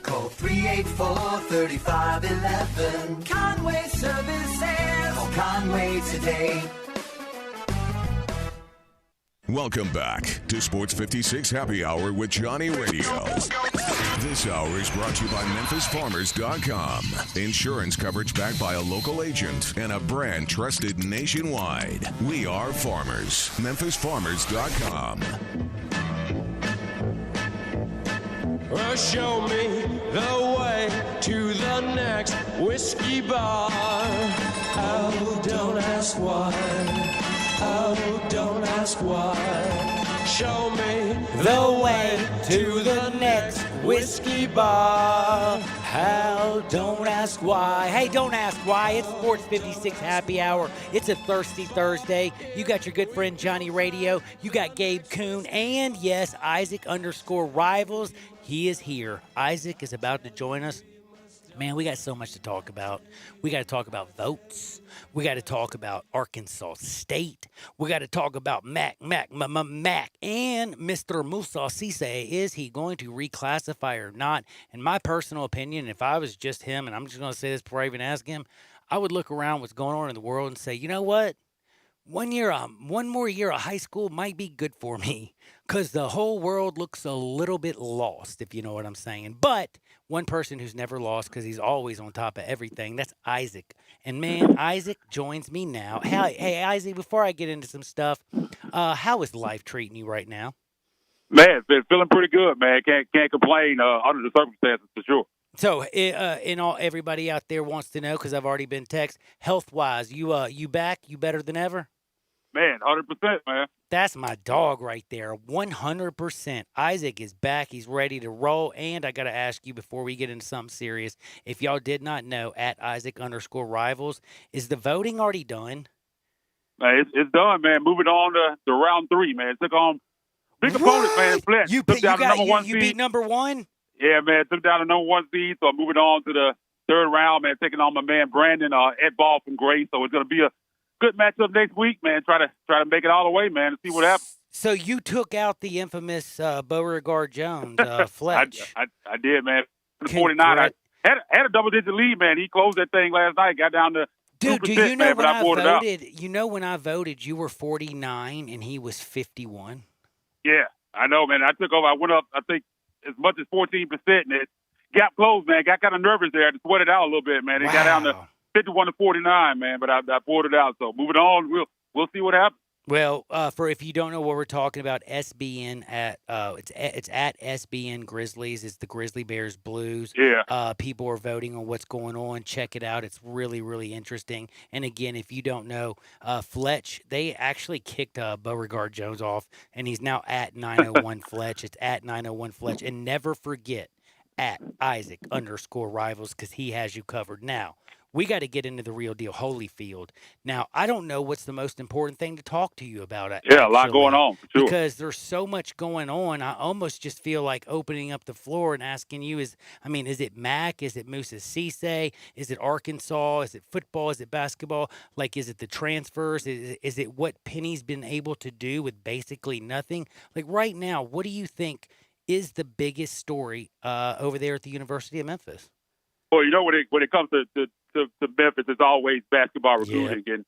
Call 384-3511. Conway Services. Call Conway today. Welcome back to Sports 56 Happy Hour with Johnny Radio. This hour is brought to you by MemphisFarmers.com. Insurance coverage backed by a local agent and a brand trusted nationwide. We are farmers. MemphisFarmers.com. Well, show me the way to the next whiskey bar. Oh, don't ask why. Oh, don't ask why. Show me The way to the next whiskey bar. How? Don't ask why. Hey, don't ask why. It's Sports 56 Happy Hour. It's a thirsty Thursday. You got your good friend Johnny Radio. You got Gabe Kuhn. And yes, Isaac_Rivals. He is here. Isaac is about to join us. Man, we got so much to talk about. We got to talk about votes. We got to talk about Arkansas State. We got to talk about Mac. And Mr. Musa Cisse. Is he going to reclassify or not? In my personal opinion, if I was just him, and I'm just going to say this before I even ask him, I would look around what's going on in the world and say, you know what? One more year of high school might be good for me because the whole world looks a little bit lost, if you know what I'm saying. But one person who's never lost because he's always on top of everything, that's Isaac. And, man, Isaac joins me now. Hey, Isaac, before I get into some stuff, how is life treating you right now? Man, it's been feeling pretty good, man. Can't complain under the circumstances for sure. So, everybody out there wants to know, because I've already been texted, health-wise, you back? You better than ever? Man, 100%, man. That's my dog right there, 100%. Isaac is back. He's ready to roll. And I got to ask you before we get into something serious, if y'all did not know, at Isaac_Rivals, is the voting already done? Man, it's done, man. Moving on to round 3, man. Took on big opponents, man. Flex. You beat number 1? Yeah, man. Took down the number 1 seed, so I'm moving on to the 3rd round, man. Taking on my man Brandon Edball from Grace. So it's going to be a good matchup next week, man. Try to make it all the way, man, and see what happens. So you took out the infamous Beauregard Jones, Fletch. I did, man. The 49. I had a double-digit lead, man. He closed that thing last night. Got down to 2%, do you know man, when I voted? You know when I voted, you were 49 and he was 51. Yeah, I know, man. I took over. I went up, I think, as much as 14%, and it gap closed, man. Got kind of nervous there. I just sweat it out a little bit, man. It got down to 51 to 49, man, but I pulled it out. So moving on, we'll see what happens. Well, for if you don't know what we're talking about, SBN it's at SBN Grizzlies. It's the Grizzly Bears Blues. Yeah. People are voting on what's going on. Check it out. It's really, really interesting. And again, if you don't know, Fletch, they actually kicked Beauregard Jones off, and he's now at 901 Fletch. It's at 901 Fletch. And never forget at Isaac_Rivals, because he has you covered. Now, we got to get into the real deal, Holyfield. Now, I don't know what's the most important thing to talk to you about. Yeah, a lot going on, for sure. Because there's so much going on. I almost just feel like opening up the floor and asking you is it MAC? Is it Moussa Cisse? Is it Arkansas? Is it football? Is it basketball? Like, is it the transfers? Is it what Penny's been able to do with basically nothing? Like, right now, what do you think is the biggest story over there at the University of Memphis? Well, you know, when it comes to Memphis, it's always basketball recruiting, and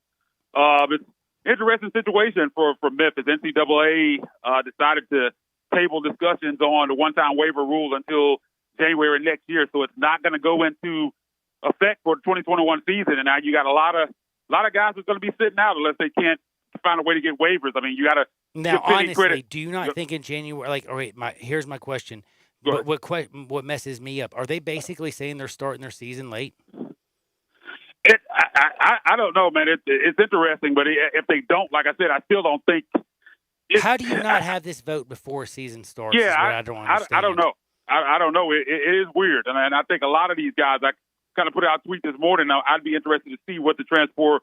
it's an interesting situation for Memphis. NCAA decided to table discussions on the one-time waiver rule until January next year, so it's not going to go into effect for the 2021 season. And now you got a lot of guys who's going to be sitting out unless they can't find a way to get waivers. I mean, you got to now honestly, do you not think in January? Like, all right, here's my question. What messes me up? Are they basically saying they're starting their season late? I don't know, man. It's interesting, but if they don't, like I said, I still don't think. How do you not have this vote before season starts? Yeah, I don't understand. I don't know. I don't know. It is weird, and I think a lot of these guys. I kind of put out a tweet this morning. I'd be interested to see what the transfer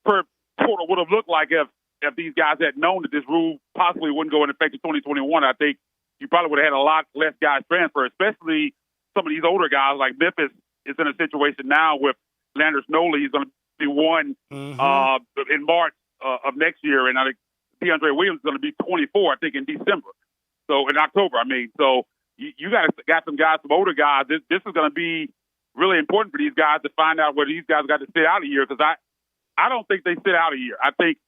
portal would have looked like if these guys had known that this rule possibly wouldn't go into effect in 2021. I think you probably would have had a lot less guys transfer, especially some of these older guys. Like Memphis is in a situation now with Landers Noley. He's going to be one in March of next year, and I think DeAndre Williams is going to be 24, I think, in December. So in October, so you got some guys, some older guys. This is going to be really important for these guys to find out whether these guys got to sit out a year, because I don't think they sit out a year. I think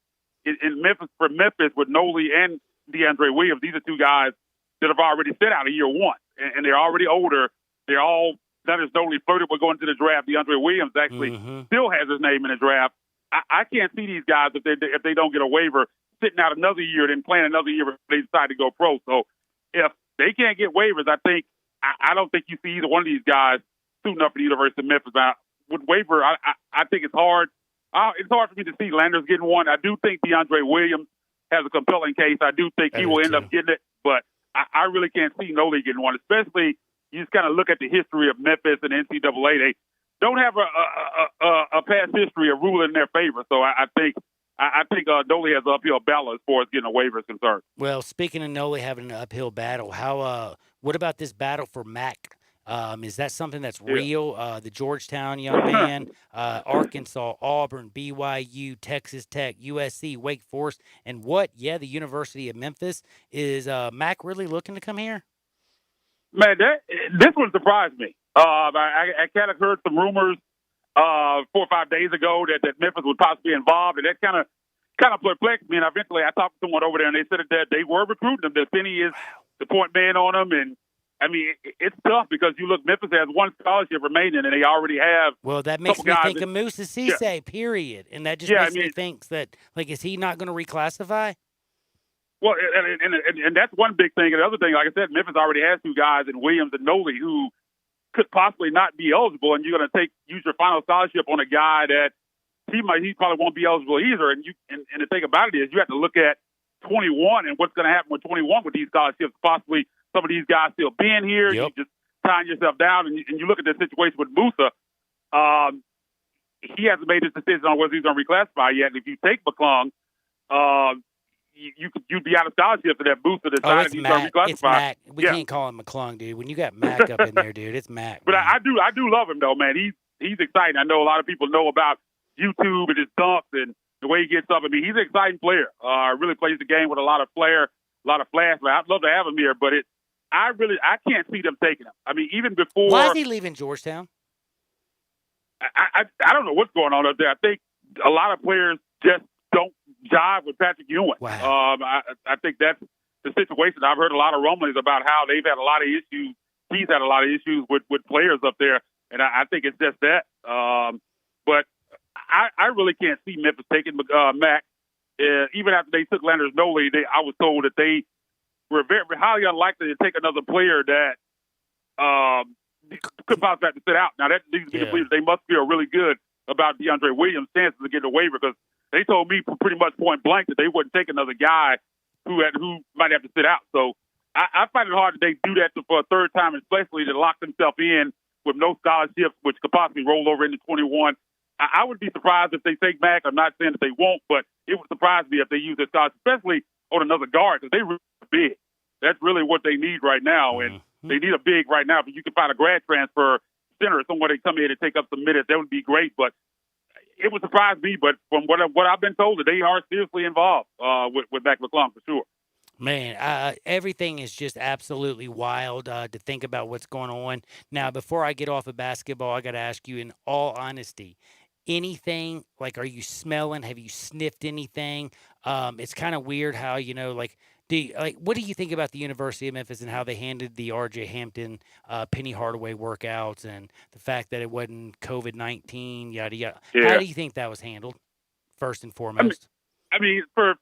in Memphis, for Memphis with Noley and DeAndre Williams, these are two guys that have already sit out a year once, and they're already older. They're all Landers Noley flirted with going to the draft. DeAndre Williams actually still has his name in the draft. I can't see these guys if they don't get a waiver sitting out another year, then playing another year if they decide to go pro. So if they can't get waivers, I don't think you see either one of these guys suiting up for the University of Memphis. Now, with waiver, I think it's hard. It's hard for me to see Landers getting one. I do think DeAndre Williams has a compelling case. I do think he will end up getting it, but I really can't see Noley getting one, especially you just kind of look at the history of Memphis and NCAA. They don't have a past history of ruling in their favor. So I think Noley has an uphill battle as far as getting a waiver is concerned. Well, speaking of Noley having an uphill battle, what about this battle for MAC? Is that something that's real? The Georgetown young man, Arkansas, Auburn, BYU, Texas Tech, USC, Wake Forest, and what? Yeah, the University of Memphis. Is MAC really looking to come here? Man, this one surprised me. I kind of heard some rumors 4 or 5 days ago that Memphis would possibly be involved, and that kind of perplexed me. And eventually, I talked to someone over there, and they said that they were recruiting them. That Penny is the point man on them, and I mean, it's tough because you look, Memphis has one scholarship remaining, and they already have. Well, that makes me think of Moussa Cisse, period, and that just makes me think that, like, is he not going to reclassify? Well, and that's one big thing. And the other thing, like I said, Memphis already has two guys in Williams and Noley who could possibly not be eligible, and you're going to use your final scholarship on a guy that he probably won't be eligible either. And the thing about it is, you have to look at 21 and what's going to happen with 21 with these scholarships. Possibly some of these guys still being here. Yep. You just tying yourself down, and you look at the situation with Moussa. He hasn't made his decision on whether he's going to reclassify yet. And if you take McClung, you'd be out of scholarship for that Moussa decided he's going to reclassify. It's Mac. We can't call him McClung, dude. When you got Mac up in there, dude, it's Mac. But I do love him though, man. He's exciting. I know a lot of people know about YouTube and his dunks and the way he gets up. I mean, he's an exciting player. Really plays the game with a lot of flair, a lot of flash. I'd love to have him here, but I can't see them taking him. I mean, even before. Why is he leaving Georgetown? I don't know what's going on up there. I think a lot of players just don't jive with Patrick Ewing. Wow. I think that's the situation. I've heard a lot of rumblings about how they've had a lot of issues. He's had a lot of issues with players up there, and I think it's just that. But I really can't see Memphis taking Mac. even after they took Landers Noli, I was told that they were very highly unlikely to take another player that could possibly have to sit out. Now, that needs to be believed. They must feel really good about DeAndre Williams' chances of getting a waiver, because they told me pretty much point blank that they wouldn't take another guy who might have to sit out. So I find it hard that they do that for a third time, especially to lock themselves in with no scholarships, which could possibly roll over into 21. I would be surprised if they take Mac. I'm not saying that they won't, but it would surprise me if they use their scholarship, especially on another guard, because they really big. That's really what they need right now, and they need a big right now. But you can find a grad transfer center, someone that come in and take up some minutes. That would be great, but it would surprise me. But from what I've been told, that they are seriously involved with Mac McClung for sure. Man, everything is just absolutely wild to think about what's going on. Now, before I get off of basketball, I got to ask you, in all honesty, anything, like, are you smelling? Have you sniffed anything? It's kind of weird how, what do you think about the University of Memphis and how they handled the R.J. Hampton, Penny Hardaway workouts, and the fact that it wasn't COVID-19, yada, yada? Yeah. How do you think that was handled, first and foremost? I mean, for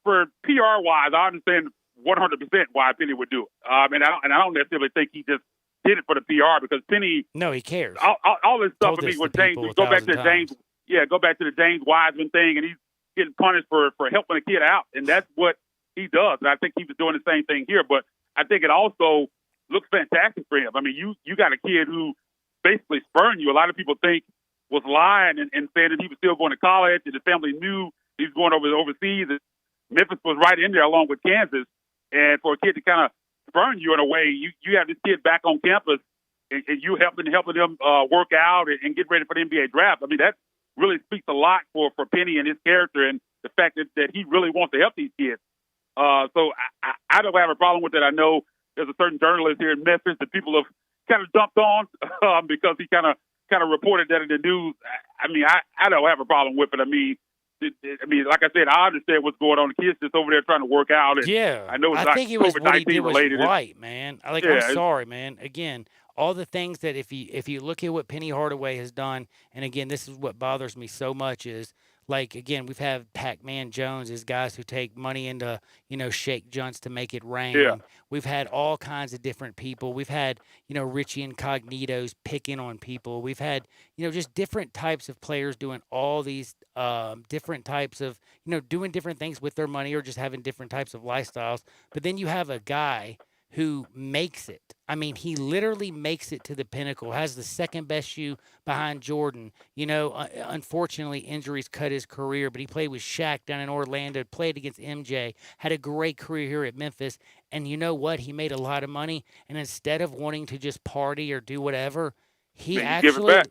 PR-wise, I understand 100% why Penny would do it. And I don't necessarily think he just did it for the PR, because Penny. No, he cares. All this stuff for me with James. Go back to the James Wiseman thing, and he's getting punished for helping a kid out, and that's what he does. And I think he was doing the same thing here, but I think it also looks fantastic for him. I mean, you got a kid who basically spurned you. A lot of people think was lying and saying that he was still going to college, and the family knew he was going overseas. And Memphis was right in there along with Kansas. And for a kid to kind of spurn you in a way, you have this kid back on campus, and you helping them work out and get ready for the NBA draft. I mean, that really speaks a lot for Penny and his character, and the fact that he really wants to help these kids. So I don't have a problem with it. I know there's a certain journalist here in Memphis that people have kind of dumped on because he kind of reported that in the news. I mean, I don't have a problem with it. I mean, like I said, I understand what's going on. The kids just over there trying to work out. And yeah, I know it's I think it was what he did was related. right, man. I'm sorry, man. Again, all the things that if you look at what Penny Hardaway has done, and again, this is what bothers me so much is, like, again, we've had Pac-Man Jones as guys who take money into, shake junts to make it rain. Yeah. We've had all kinds of different people. We've had, Richie Incognitos picking on people. We've had, just different types of players doing all these different types of, doing different things with their money or just having different types of lifestyles. But then you have a guy who makes it. I mean, he literally makes it to the pinnacle, has the second best shoe behind Jordan. Unfortunately, injuries cut his career, but he played with Shaq down in Orlando, played against MJ, had a great career here at Memphis. And you know what? He made a lot of money. And instead of wanting to just party or do whatever, he actually,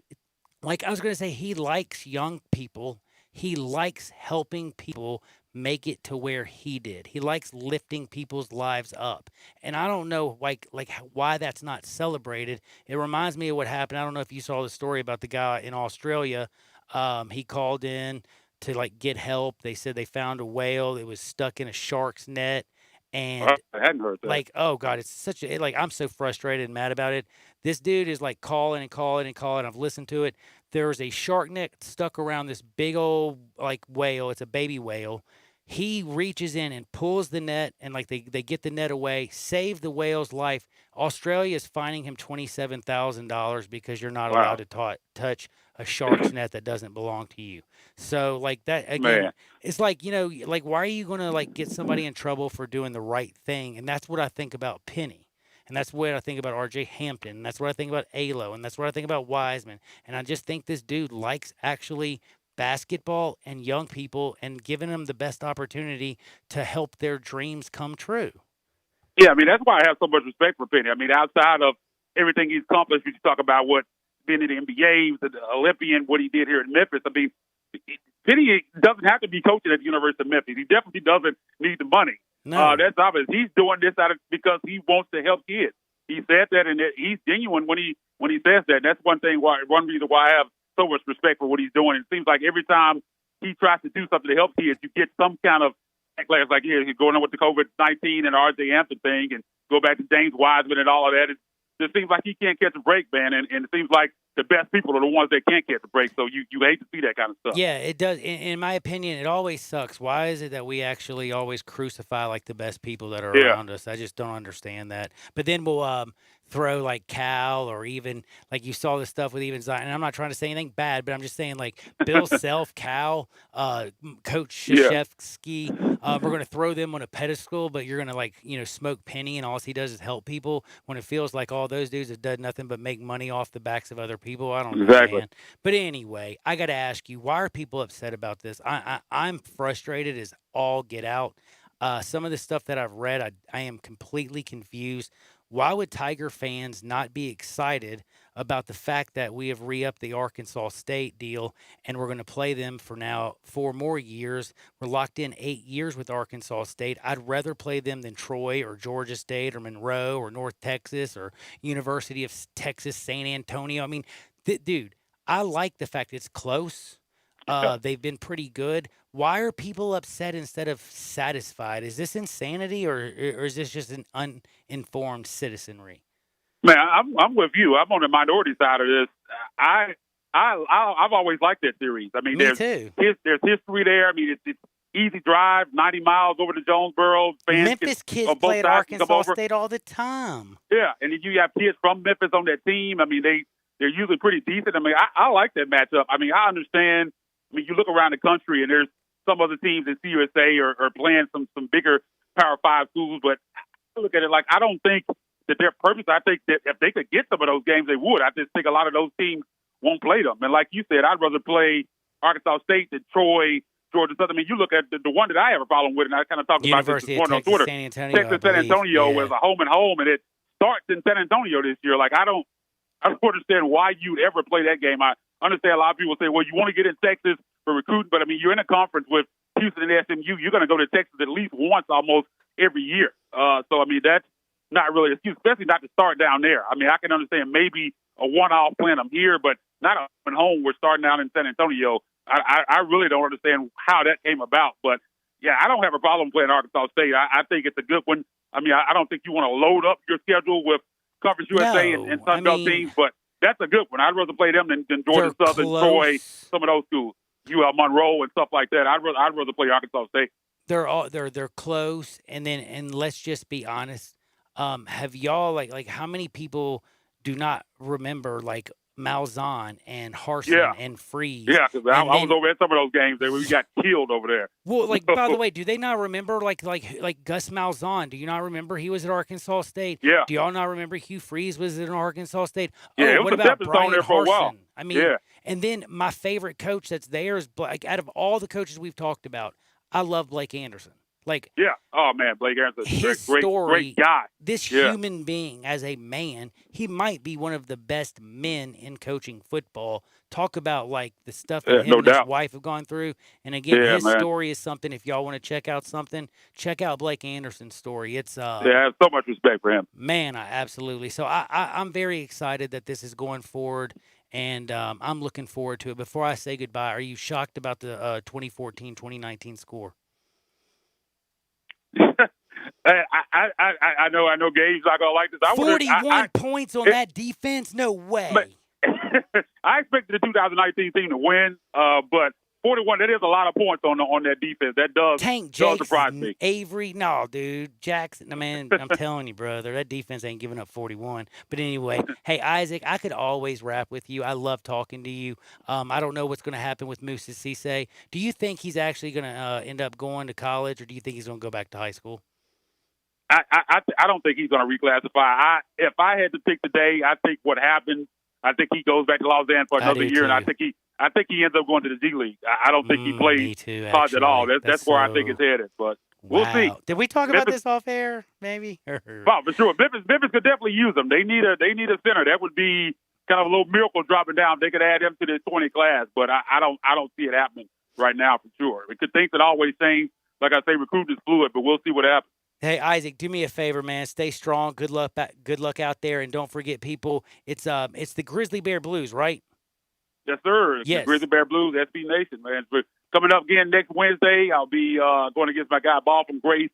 like I was going to say, he likes young people. He likes helping people make it to where he did. He likes lifting people's lives up. And I don't know like why that's not celebrated. It reminds me of what happened. I don't know if you saw the story about the guy in Australia. He called in to get help. They said they found a whale. It was stuck in a shark's net. And I hadn't heard that. Oh God, it's such a, I'm so frustrated and mad about it. This dude is calling and calling and calling. I've listened to it. There's a shark net stuck around this big old whale. It's a baby whale. He reaches in and pulls the net, and they get the net away, save the whale's life. Australia is fining him $27,000 because you're not allowed to touch a shark's net that doesn't belong to you. So that again, man. It's why are you gonna get somebody in trouble for doing the right thing? And that's what I think about Penny. And that's what I think about R.J. Hampton. And that's what I think about Alo. And that's what I think about Wiseman. And I just think this dude likes actually basketball and young people and giving them the best opportunity to help their dreams come true. Yeah, I mean, that's why I have so much respect for Penny. I mean, outside of everything he's accomplished, we talk about what being in the NBA, the Olympian, what he did here in Memphis. I mean, Penny doesn't have to be coaching at the University of Memphis. He definitely doesn't need the money. No. That's obvious. He's doing this because he wants to help kids. He said that, and he's genuine when he says that. And that's one reason why I have so much respect for what he's doing. It seems like every time he tries to do something to help kids, you get some kind of backlash. Like, he's going on with the COVID-19 and R.J. Hampton thing, and go back to James Wiseman and all of that. It seems like he can't catch a break, man. And it seems like the best people are the ones that can't catch the break. So you hate to see that kind of stuff. Yeah, it does. In my opinion, it always sucks. Why is it that we actually always crucify like the best people that are around us? I just don't understand that. But then we'll throw like Cal, or even like you saw the stuff with even Zion. And I'm not trying to say anything bad, but I'm just saying like Bill Self, Cal, Coach Krzyzewski. We're going to throw them on a pedestal, but you're going to smoke Penny, and all he does is help people when it feels like all those dudes have done nothing but make money off the backs of other people. I don't know, man. But anyway, I got to ask you, why are people upset about this? I'm frustrated as all get out. Some of the stuff that I've read, I am completely confused. Why would Tiger fans not be excited about the fact that we have re-upped the Arkansas State deal and we're going to play them for now 4 more years? We're locked in 8 years with Arkansas State. I'd rather play them than Troy or Georgia State or Monroe or North Texas or University of Texas San Antonio. I mean, dude, I like the fact it's close. They've been pretty good. Why are people upset instead of satisfied? Is this insanity, or is this just an uninformed citizenry? Man, I'm with you. I'm on the minority side of this. I've always liked that series. I mean, Me there's too. There's history there. I mean, it's easy drive, 90 miles over to Jonesboro. Fans Memphis kids play at Arkansas State all the time. Yeah, and you have kids from Memphis on that team. I mean, they're usually pretty decent. I mean, I like that matchup. I mean, I understand. I mean, you look around the country, and there's some other teams in CUSA are playing some bigger Power 5 schools, but I look at it like I don't think that their purpose. I think that if they could get some of those games, they would. I just think a lot of those teams won't play them. And like you said, I'd rather play Arkansas State than Troy, Georgia Southern. I mean, you look at the one that I have a problem with, and I kind of talked about this morning on Twitter. Texas San Antonio was a home and home, and it starts in San Antonio this year. Like I don't understand why you'd ever play that game. I understand a lot of people say, well, you want to get in Texas for recruiting, but I mean, you're in a conference with Houston and SMU. You're going to go to Texas at least once almost every year. So, I mean, that's not really an excuse, especially not to start down there. I mean, I can understand maybe a one-off playing them here, but not at home. We're starting down in San Antonio. I really don't understand how that came about. But, yeah, I don't have a problem playing Arkansas State. I think it's a good one. I mean, I don't think you want to load up your schedule with Conference USA and Sun Belt teams, but that's a good one. I'd rather play them than Georgia Southern, Troy, some of those schools. UL Monroe and stuff like that. I'd rather play Arkansas State. They're close, and let's just be honest. Have y'all like how many people do not remember like Malzahn and Harsin and Freeze? Yeah, because I was over at some of those games that we got killed over there. Well, like by the way, do they not remember like Gus Malzahn? Do you not remember he was at Arkansas State? Yeah. Do y'all not remember Hugh Freeze was at Arkansas State? Yeah, what about Brian there for a while. I mean, and then my favorite coach that's there is like out of all the coaches we've talked about, I love Blake Anderson. Like, oh man, Blake Anderson's his great guy. This human being, as a man, he might be one of the best men in coaching football. Talk about like the stuff that him and his wife have gone through. And again, his story is something. If y'all want to check out something, check out Blake Anderson's story. It's I have so much respect for him. Man, absolutely. So I'm very excited that this is going forward. And I'm looking forward to it. Before I say goodbye, are you shocked about the 2014-2019 score? I know Gabe's not gonna like this. 41 points on that defense? No way. I expected the 2019 team to win, but 41, that is a lot of points on that defense. That does surprise me. Avery, no, dude. Jackson, man, I'm telling you, brother, that defense ain't giving up 41. But anyway, hey, Isaac, I could always rap with you. I love talking to you. I don't know what's going to happen with Moussa Cisse. Do you think he's actually going to end up going to college, or do you think he's going to go back to high school? I don't think he's going to reclassify. If I had to pick today, I think what happened, I think he goes back to Lausanne for another year, and I think he ends up going to the G League. I don't think he plays college at all. That's where I think it's headed. But we'll see. Did we talk about this off air? Maybe. Oh, for sure. Memphis could definitely use him. They need a center. That would be kind of a little miracle dropping down. They could add him to the 20 class, but I don't see it happening right now for sure. Because things that always change. Like I say, recruiting is fluid, but we'll see what happens. Hey, Isaac, do me a favor, man. Stay strong. Good luck out there, and don't forget, people. It's the Grizzly Bear Blues, right? Yes, sir. Yes. The Grizzly Bear Blues, SB Nation, man. Coming up again next Wednesday, I'll be going against my guy, Ball from Grace,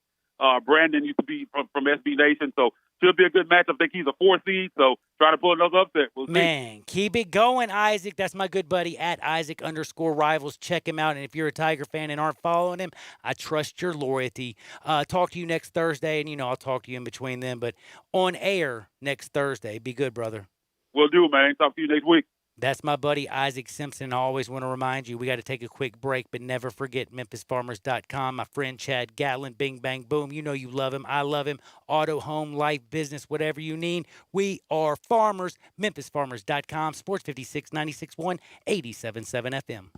Brandon used to be from SB Nation, so should be a good matchup. I think he's a 4 seed, so try to pull another upset. We'll see. Man, keep it going, Isaac. That's my good buddy at Isaac_Rivals. Check him out. And if you're a Tiger fan and aren't following him, I trust your loyalty. Talk to you next Thursday, and, I'll talk to you in between them. But on air next Thursday. Be good, brother. Will do, man. Talk to you next week. That's my buddy Isaac Simpson. I always want to remind you, we got to take a quick break, but never forget MemphisFarmers.com. My friend Chad Gatlin, Bing Bang Boom. You know you love him. I love him. Auto, home, life, business, whatever you need. We are farmers. MemphisFarmers.com. Sports 56, 96.1, 87.7 FM.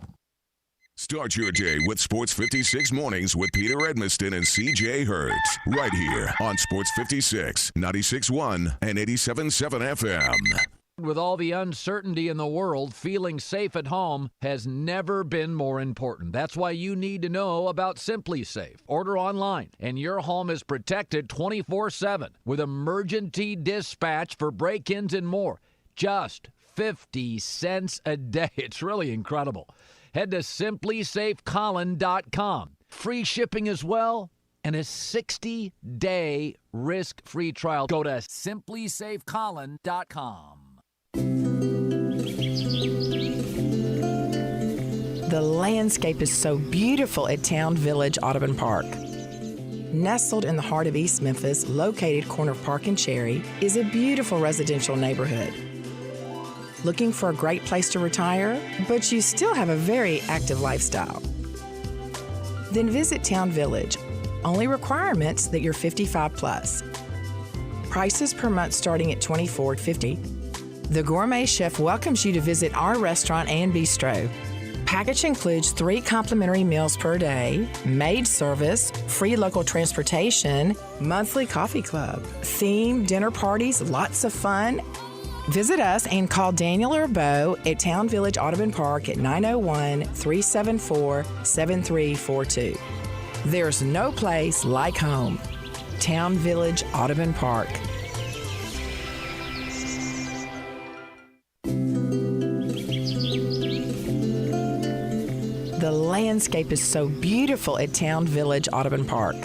Start your day with Sports 56 Mornings with Peter Edmiston and CJ Hertz. Right here on Sports 56, 96.1, and 87.7 FM. With all the uncertainty in the world, feeling safe at home has never been more important. That's why you need to know about SimpliSafe. Order online, and your home is protected 24/7 with emergency dispatch for break-ins and more. Just 50 cents a day. It's really incredible. Head to simplysafecolin.com. Free shipping as well, and a 60-day risk-free trial. Go to simplysafecolin.com. The landscape is so beautiful at Town Village Audubon Park. Nestled in the heart of East Memphis, located corner of Park and Cherry, is a beautiful residential neighborhood. Looking for a great place to retire, but you still have a very active lifestyle? Then visit Town Village. Only requirements that you're 55 plus. Prices per month starting at $24.50. The Gourmet Chef welcomes you to visit our restaurant and bistro. Package includes 3 complimentary meals per day, maid service, free local transportation, monthly coffee club, themed dinner parties, lots of fun. Visit us and call Daniel or Bo at Town Village Audubon Park at 901-374-7342. There's no place like home. Town Village Audubon Park. The landscape is so beautiful at Town Village Audubon Park.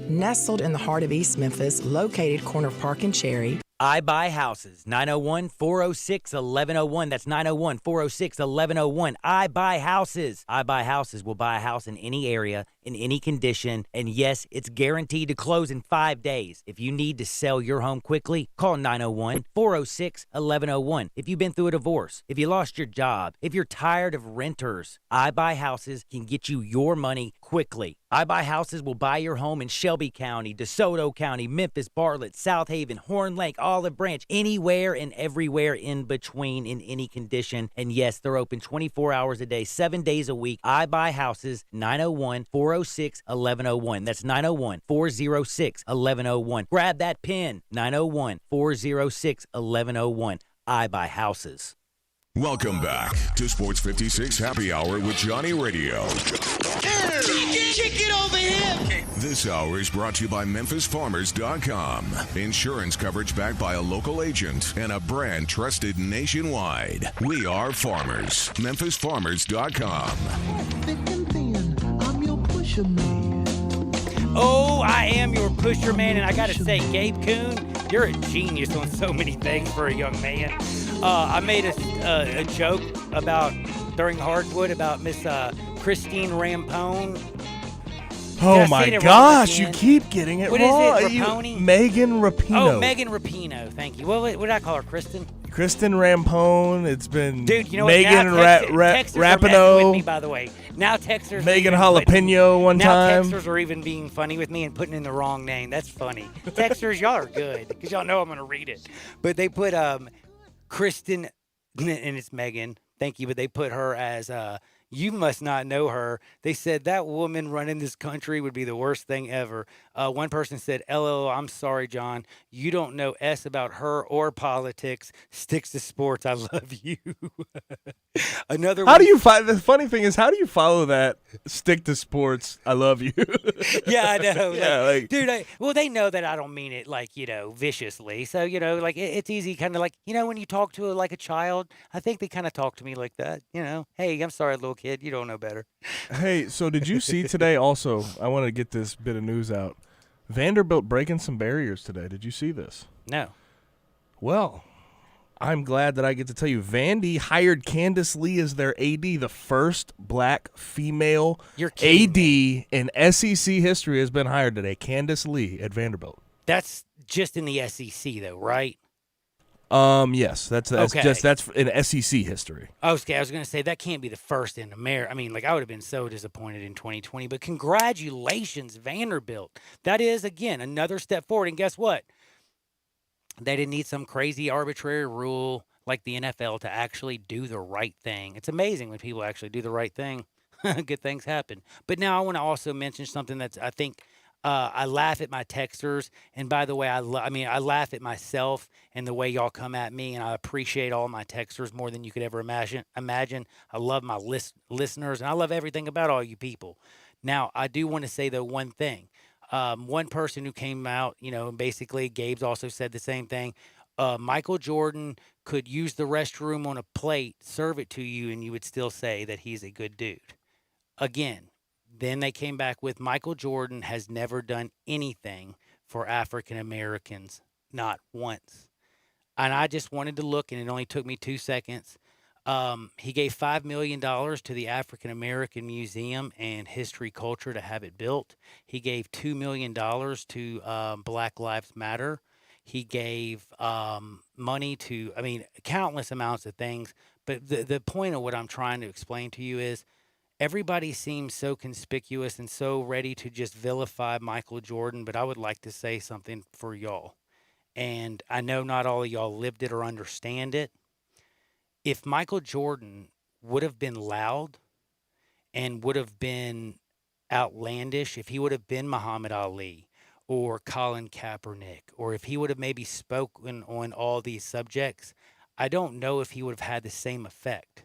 Nestled in the heart of East Memphis, located corner of Park and Cherry. I Buy Houses, 901-406-1101. That's 901-406-1101. I Buy Houses. I Buy Houses will buy a house in any area, in any condition, and yes, it's guaranteed to close in 5 days. If you need to sell your home quickly, call 901-406-1101. If you've been through a divorce, if you lost your job, if you're tired of renters, I Buy Houses can get you your money quickly. I Buy Houses will buy your home in Shelby County, DeSoto County, Memphis, Bartlett, South Haven, Horn Lake, Olive Branch, anywhere and everywhere in between in any condition. And yes, they're open 24 hours a day, 7 days a week. I Buy Houses, 901-406-1101. That's 901-406-1101. Grab that pen, 901-406-1101. I Buy Houses. Welcome back to Sports 56 Happy Hour with Johnny Radio. Kick it over here. This hour is brought to you by MemphisFarmers.com. Insurance coverage backed by a local agent and a brand trusted nationwide. We are farmers. MemphisFarmers.com. Thick and thin, I'm your pusher man. Oh, I am your pusher man, and I got to say, Gabe Kuhn, you're a genius on so many things for a young man. I made a joke about, during Hardwood, about Miss Christine Rampone. Oh my gosh, you keep getting it wrong. What is it, Rapone? Megan Rapinoe. Oh, Megan Rapinoe, thank you. What did I call her, Kristen? Kristen Rampone. It's been Dude, you know Megan what? Texters are messing with me, Rapinoe. by the way. Now Texters Megan Jalapeno one time. Now Texters are even being funny with me and putting in the wrong name. That's funny. Texters, y'all are good because y'all know I'm going to read it. But they put Kristen, and it's Megan. Thank you. But they put her as you must not know her. They said that woman running this country would be the worst thing ever. One person said, LOL, I'm sorry, John. You don't know S about her or politics. Sticks to sports. I love you. Another How one, do you find the funny thing is how do you follow that stick to sports I love you? Yeah, I know. Yeah, dude, well, they know that I don't mean it viciously. So, it's easy kind of when you talk to a child, I think they kind of talk to me like that, Hey, I'm sorry, little kid, you don't know better. Hey, so did you see today also, I want to get this bit of news out. Vanderbilt breaking some barriers today. Did you see this? No. Well, I'm glad that I get to tell you. Vandy hired Candace Lee as their AD, the first black female AD in SEC history has been hired today. Candace Lee at Vanderbilt. That's just in the SEC, though, right? Yes, that's in SEC history. Okay, I was going to say that can't be the first in America. I mean, like, I would have been so disappointed in 2020, but congratulations, Vanderbilt. That is, again, another step forward. And guess what? They didn't need some crazy arbitrary rule like the NFL to actually do the right thing. It's amazing when people actually do the right thing. Good things happen. But now I want to also mention something that's, I think, I laugh at my texters, and by the way, I laugh at myself and the way y'all come at me, and I appreciate all my texters more than you could ever imagine. I love my listeners, and I love everything about all you people. Now, I do want to say, though, one thing. One person who came out, and basically Gabe's also said the same thing. Michael Jordan could use the restroom on a plate, serve it to you, and you would still say that he's a good dude. Again, then they came back with Michael Jordan has never done anything for African Americans, not once. And I just wanted to look, and it only took me 2 seconds. He gave $5 million to the African American Museum and History Culture to have it built. He gave $2 million to Black Lives Matter. He gave money to, countless amounts of things. But the point of what I'm trying to explain to you is, everybody seems so conspicuous and so ready to just vilify Michael Jordan, but I would like to say something for y'all. And I know not all of y'all lived it or understand it. If Michael Jordan would have been loud and would have been outlandish, if he would have been Muhammad Ali or Colin Kaepernick, or if he would have maybe spoken on all these subjects, I don't know if he would have had the same effect.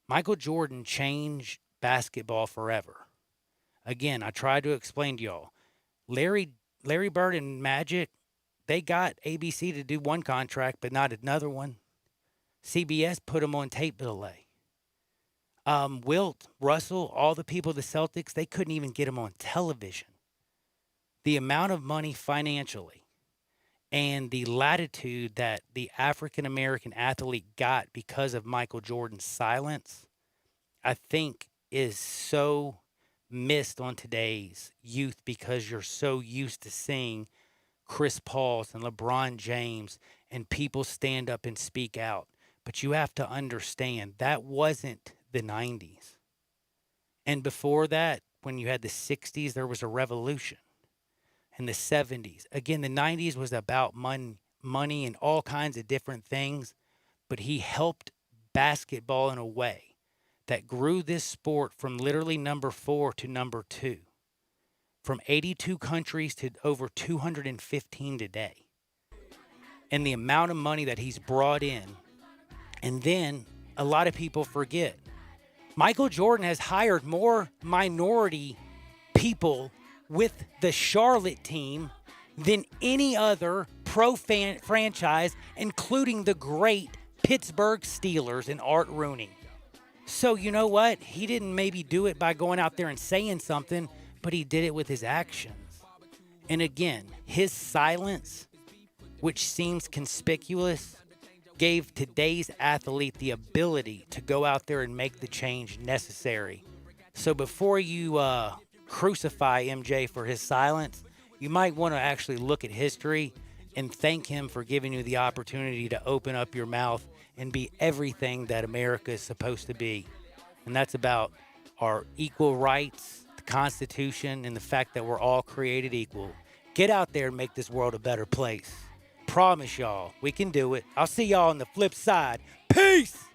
Michael Jordan changed basketball forever. Again, I tried to explain to y'all. Larry Bird and Magic, they got ABC to do one contract, but not another one. CBS put them on tape delay. Wilt, Russell, all the people, the Celtics, they couldn't even get them on television. The amount of money financially and the latitude that the African-American athlete got because of Michael Jordan's silence, I think is so missed on today's youth because you're so used to seeing Chris Paul's and LeBron James and people stand up and speak out. But you have to understand that wasn't the 90s. And before that, when you had the 60s, there was a revolution. In the 70s. Again, the 90s was about money and all kinds of different things, but he helped basketball in a way that grew this sport from literally number 4 to number 2, from 82 countries to over 215 today. And the amount of money that he's brought in. And then a lot of people forget, Michael Jordan has hired more minority people with the Charlotte team than any other pro franchise, including the great Pittsburgh Steelers and Art Rooney. So you know what? He didn't maybe do it by going out there and saying something, but he did it with his actions. And again, his silence, which seems conspicuous, gave today's athlete the ability to go out there and make the change necessary. So before you crucify MJ for his silence, you might want to actually look at history and thank him for giving you the opportunity to open up your mouth and be everything that America is supposed to be. And that's about our equal rights, the Constitution, and the fact that we're all created equal. Get out there and make this world a better place. Promise y'all, we can do it. I'll see y'all on the flip side. Peace!